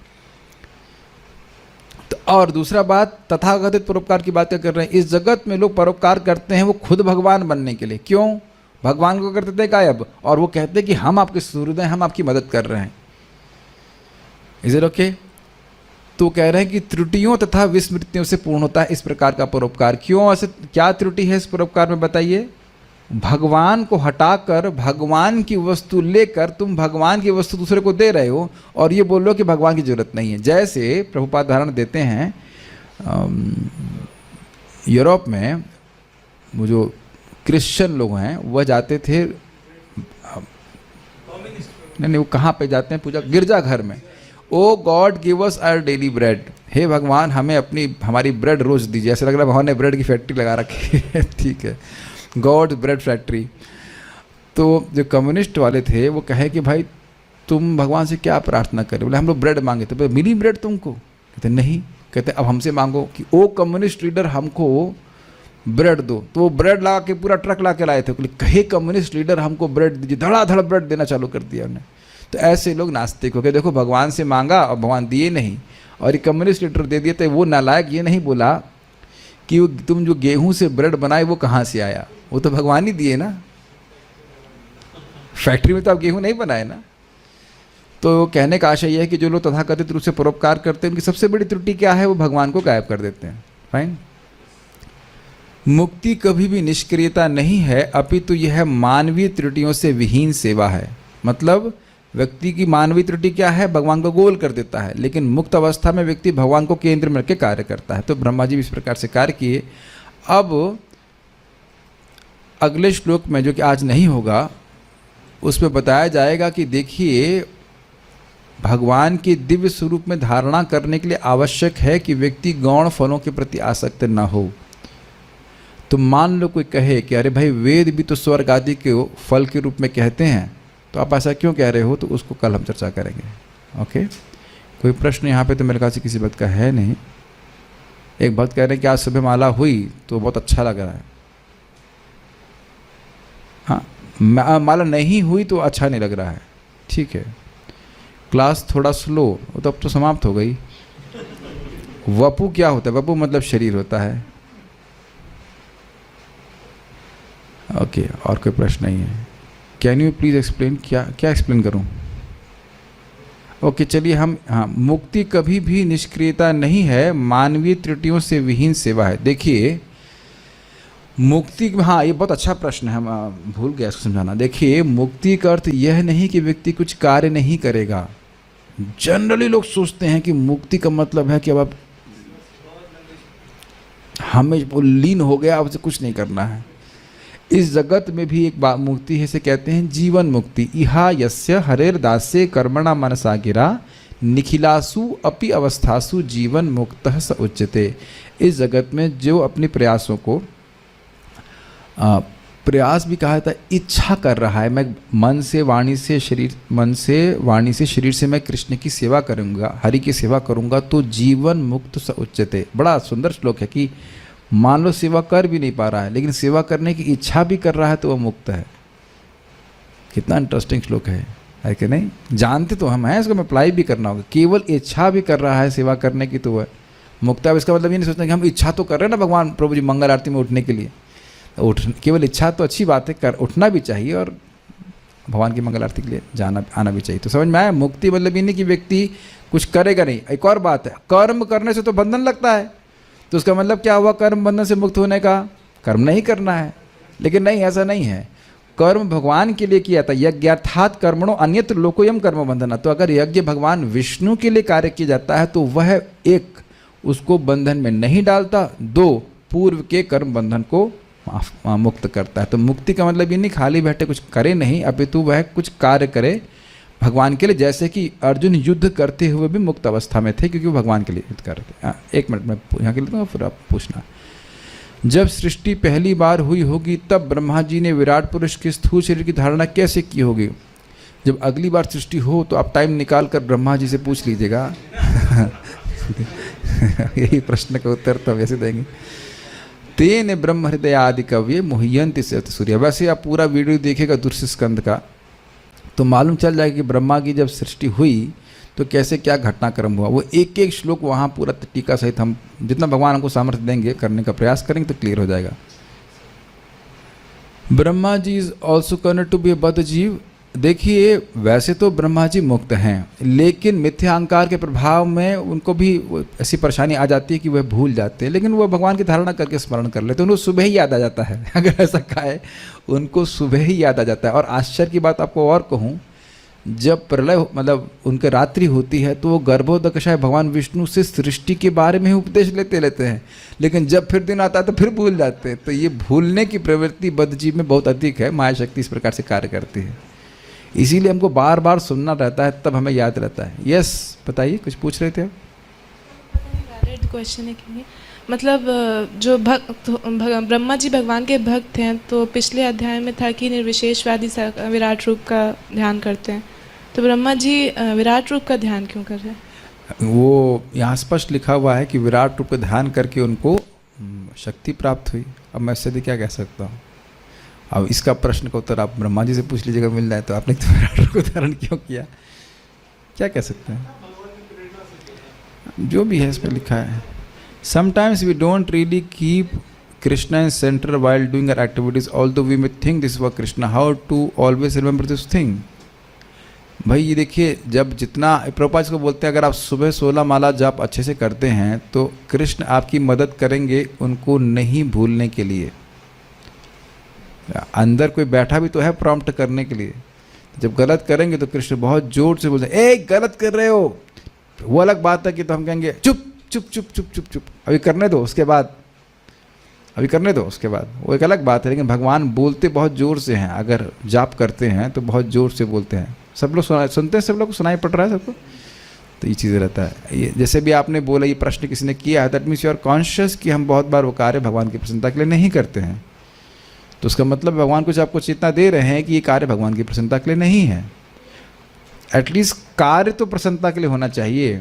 A: तो और दूसरा बात, तथाकथित परोपकार की बात क्या कर रहे हैं? इस जगत में लोग परोपकार करते हैं वो खुद भगवान बनने के लिए। क्यों? भगवान को करते थे गायब, और वो कहते हैं कि हम आपके सुहृद हैं, हम आपकी मदद कर रहे हैं। Is it okay? तो कह रहे हैं कि त्रुटियों तथा विस्मृतियों से पूर्ण होता है इस प्रकार का परोपकार। क्यों ऐसे? क्या त्रुटि है इस परोपकार में बताइए? भगवान को हटाकर भगवान की वस्तु लेकर तुम भगवान की वस्तु दूसरे को दे रहे हो और ये बोल लो कि भगवान की जरूरत नहीं है। जैसे प्रभुपाद उदाहरण देते हैं, यूरोप में वो जो क्रिश्चियन लोग हैं वह जाते थे, नहीं वो कहाँ पे जाते हैं पूजा? गिरजाघर में। Oh God give us our daily bread, हे भगवान हमें हमारी ब्रेड रोज दीजिए। ऐसा लग रहा है भगवान ने ब्रेड की फैक्ट्री लगा रखी है। ठीक है, गॉड ब्रेड फैक्ट्री। तो जो कम्युनिस्ट वाले थे वो कहे कि भाई तुम भगवान से क्या प्रार्थना करे? बोले हम लोग ब्रेड मांगे थे। बोले मिली ब्रेड तुमको? कहते नहीं। कहते अब हमसे मांगो कि ओ कम्युनिस्ट लीडर हमको ब्रेड दो, तो वो ब्रेड ला के पूरा ट्रक ला के लाए थे, कहे कम्युनिस्ट लीडर हमको ब्रेड दीजिए, धड़ाधड़ ब्रेड देना चालू कर दिया उन्हें। तो ऐसे लोग नास्तिक हो गए। देखो भगवान से मांगा और भगवान दिए नहीं, और ये कम्युनिस्ट लीडर दे दिए। तो वो नालायक ये नहीं बोला कि वो तुम जो गेहूं से ब्रेड बनाए वो कहाँ से आया, वो तो भगवान ही दिए ना, फैक्ट्री में तो आप गेहूं नहीं बनाए ना। तो कहने का आशय यह है कि जो लोग तथाकथित रूप से परोपकार करते हैं उनकी सबसे बड़ी त्रुटि क्या है, वो भगवान को गायब कर देते हैं। फाइन। मुक्ति कभी भी निष्क्रियता नहीं है, अपितु यह मानवीय त्रुटियों से विहीन सेवा है। मतलब व्यक्ति की मानवीय त्रुटि क्या है, भगवान को गोल कर देता है, लेकिन मुक्त अवस्था में व्यक्ति भगवान को केंद्र में रख के कार्य करता है। तो ब्रह्मा जी भी इस प्रकार से कार्य किए। अब अगले श्लोक में जो कि आज नहीं होगा, उसमें बताया जाएगा कि देखिए भगवान के दिव्य स्वरूप में धारणा करने के लिए आवश्यक है कि व्यक्ति गौण फलों के प्रति आसक्त न हो। तो मान लो कोई कहे कि अरे भाई वेद भी तो स्वर्ग आदि के फल के रूप में कहते हैं, तो आप ऐसा क्यों कह रहे हो, तो उसको कल हम चर्चा करेंगे। ओके, कोई प्रश्न यहाँ पे तो मेरे ख्याल से किसी भक्त का है नहीं। एक भक्त कह रहे हैं कि आज सुबह माला हुई तो बहुत अच्छा लग रहा है। हाँ, माला नहीं हुई तो अच्छा नहीं लग रहा है, ठीक है। क्लास थोड़ा स्लो, तो अब तो समाप्त हो गई। वपु क्या होता है, वपु मतलब शरीर होता है। ओके, और कोई प्रश्न नहीं है। कैन यू प्लीज़ एक्सप्लेन, क्या क्या एक्सप्लेन करूं? ओके, चलिए हम, हाँ, मुक्ति कभी भी निष्क्रियता नहीं है, मानवीय त्रुटियों से विहीन सेवा है। देखिए मुक्ति, हाँ ये बहुत अच्छा प्रश्न है, हम भूल गया इसको समझाना। देखिए मुक्ति का अर्थ यह नहीं कि व्यक्ति कुछ कार्य नहीं करेगा। जनरली लोग सोचते हैं कि मुक्ति का मतलब है कि अब आप हमें वो लीन हो गया, अब से कुछ नहीं करना है। इस जगत में भी एक बात मुक्ति है, इसे कहते हैं जीवन मुक्ति। इहा यस्य हरेर दास्य कर्मणा मनसा गिरा निखिलासु अपि अवस्थासु जीवन मुक्तः स उच्यते। इस जगत में जो अपने प्रयासों को, प्रयास भी कहा जाता है, इच्छा कर रहा है, मैं मन से वाणी से शरीर, मन से वाणी से शरीर से मैं कृष्ण की सेवा करूंगा, हरि की सेवा करूंगा, तो जीवन मुक्त स उच्यते। बड़ा सुंदर श्लोक है कि मान लो सेवा कर भी नहीं पा रहा है, लेकिन सेवा करने की इच्छा भी कर रहा है, तो वह मुक्त है। कितना इंटरेस्टिंग श्लोक है कि नहीं? जानते तो हम हैं, इसको मैं अप्लाई भी करना होगा। केवल इच्छा भी कर रहा है सेवा करने की, तो वह मुक्त है। इसका मतलब ये नहीं सोचना कि हम इच्छा तो कर रहे हैं ना भगवान प्रभु जी मंगल आरती में उठने के लिए, केवल इच्छा तो अच्छी बात है, कर उठना भी चाहिए और भगवान की मंगल आरती के लिए जाना आना भी चाहिए। तो समझ में आया? मुक्ति मतलब ये नहीं कि व्यक्ति कुछ करेगा नहीं। एक और बात है, कर्म करने से तो बंधन लगता है, तो उसका मतलब क्या हुआ? कर्म बंधन से मुक्त होने का कर्म नहीं करना है। लेकिन नहीं, ऐसा नहीं है। कर्म भगवान के लिए किया था, यज्ञार्थात कर्मणो अन्यत्र लोकोयम कर्म बंधना। तो अगर यज्ञ भगवान विष्णु के लिए कार्य किया जाता है, तो वह एक उसको बंधन में नहीं डालता, दो पूर्व के कर्म बंधन को मुक्त करता है। तो मुक्ति का मतलब ये नहीं खाली बैठे कुछ करे नहीं, अपितु वह कुछ कार्य करे भगवान के लिए। जैसे कि अर्जुन युद्ध करते हुए भी मुक्त अवस्था में थे, क्योंकि वो भगवान के लिए युद्ध कर रहे थे। एक मिनट में यहाँ के लिए, फिर आप पूछना। जब सृष्टि पहली बार हुई होगी, तब ब्रह्मा जी ने विराट पुरुष के स्थूल शरीर की धारणा कैसे की होगी? जब अगली बार सृष्टि हो तो आप टाइम निकाल कर ब्रह्मा जी से पूछ लीजिएगा। यही प्रश्न का उत्तर तो वैसे देंगे। तेन ब्रह्म हृदय आदि कव्य मुह्यंति से सूर्य। वैसे आप पूरा वीडियो देखेगा दूसरे स्कंद का, तो मालूम चल जाएगा कि ब्रह्मा की जब सृष्टि हुई तो कैसे क्या घटनाक्रम हुआ। वो एक एक श्लोक वहाँ पूरा टीका सहित हम जितना भगवान हमको सामर्थ्य देंगे करने का प्रयास करेंगे तो क्लियर हो जाएगा। Brahma ji is also connect to be a बद्ध जीव। देखिए वैसे तो ब्रह्मा जी मुक्त हैं, लेकिन मिथ्या अहंकार के प्रभाव में उनको भी ऐसी परेशानी आ जाती है कि वह भूल जाते हैं, लेकिन वह भगवान की धारणा करके स्मरण कर लेते हैं, उनको सुबह ही याद आ जाता है। अगर ऐसा कहा है, उनको सुबह ही याद आ जाता है। और आश्चर्य की बात आपको और कहूँ, जब प्रलय मतलब उनके रात्रि होती है, तो वो गर्भोदकशाय भगवान विष्णु से सृष्टि के बारे में ही उपदेश लेते हैं, लेकिन जब फिर दिन आता है तो फिर भूल जाते हैं। तो ये भूलने की प्रवृत्ति बद्ध जीव में बहुत अधिक है। माया शक्ति इस प्रकार से कार्य करती है, इसीलिए हमको बार बार सुनना रहता है, तब हमें याद रहता है। यस, बताइए, कुछ पूछ रहे थे आप?
E: क्वेश्चन है कि मतलब जो भक्त ब्रह्मा जी भगवान के भक्त हैं, तो पिछले अध्याय में था कि निर्विशेषवादी विराट रूप का ध्यान करते हैं, तो ब्रह्मा जी विराट रूप का ध्यान क्यों कर रहे हैं?
A: वो यहाँ स्पष्ट लिखा हुआ है कि विराट रूप का ध्यान करके उनको शक्ति प्राप्त हुई। अब मैं इससे क्या कह सकता हूँ? अब इसका प्रश्न का उत्तर आप ब्रह्मा जी से पूछ लीजिएगा, मिल जाए तो आपने तो विराट रूप को धारण क्यों किया, क्या कह सकते हैं? जो भी है इसमें लिखा है। Sometimes we don't really keep Krishna in centre while doing our activities although we may think this was Krishna. How to always remember this thing? भाई ये देखिए, जब जितना प्रभुपाद को बोलते हैं, अगर आप सुबह 16 माला जाप अच्छे से करते हैं तो कृष्ण आपकी मदद करेंगे उनको नहीं भूलने के लिए। अंदर कोई बैठा भी तो है प्रॉम्प्ट करने के लिए। जब गलत करेंगे तो कृष्ण बहुत जोर से बोलते हैं, ए गलत कर रहे हो। वो अलग बात है कि तो हम कहेंगे चुप चुप चुप चुप चुप चुप, अभी करने दो उसके बाद, अभी करने दो उसके बाद, वो एक अलग बात है। लेकिन भगवान बोलते बहुत ज़ोर से हैं। अगर जाप करते हैं तो बहुत ज़ोर से बोलते हैं। सब लोग सुनते हैं, सब लोग को सुनाई पड़ रहा है सबको। तो ये चीज़ रहता है। ये जैसे भी आपने बोला, ये प्रश्न किसी ने किया है, that means you are conscious कि हम बहुत बार वो कार्य भगवान की प्रसन्नता के लिए नहीं करते हैं। तो उसका मतलब भगवान कुछ आपको चेतना दे रहे हैं कि ये कार्य भगवान की प्रसन्नता के लिए नहीं है। एटलीस्ट कार्य तो प्रसन्नता के लिए होना चाहिए।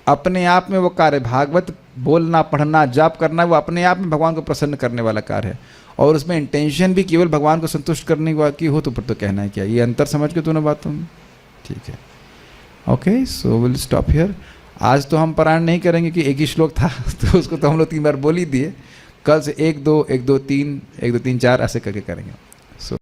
A: अपने आप में वो कार्य, भागवत बोलना, पढ़ना, जाप करना, वो अपने आप में भगवान को प्रसन्न करने वाला कार्य है। और उसमें इंटेंशन भी केवल भगवान को संतुष्ट करने की हो तो फिर तो कहना है क्या? ये अंतर समझ के दोनों बातों में, ठीक है। Okay, so will stop here. आज तो हम पारायण नहीं करेंगे कि एक ही श्लोक था तो उसको तो हम लोग 3 बार बोल ही दिए। कल से 1 2 1 2 3 1 2 3 4 ऐसे करके करेंगे।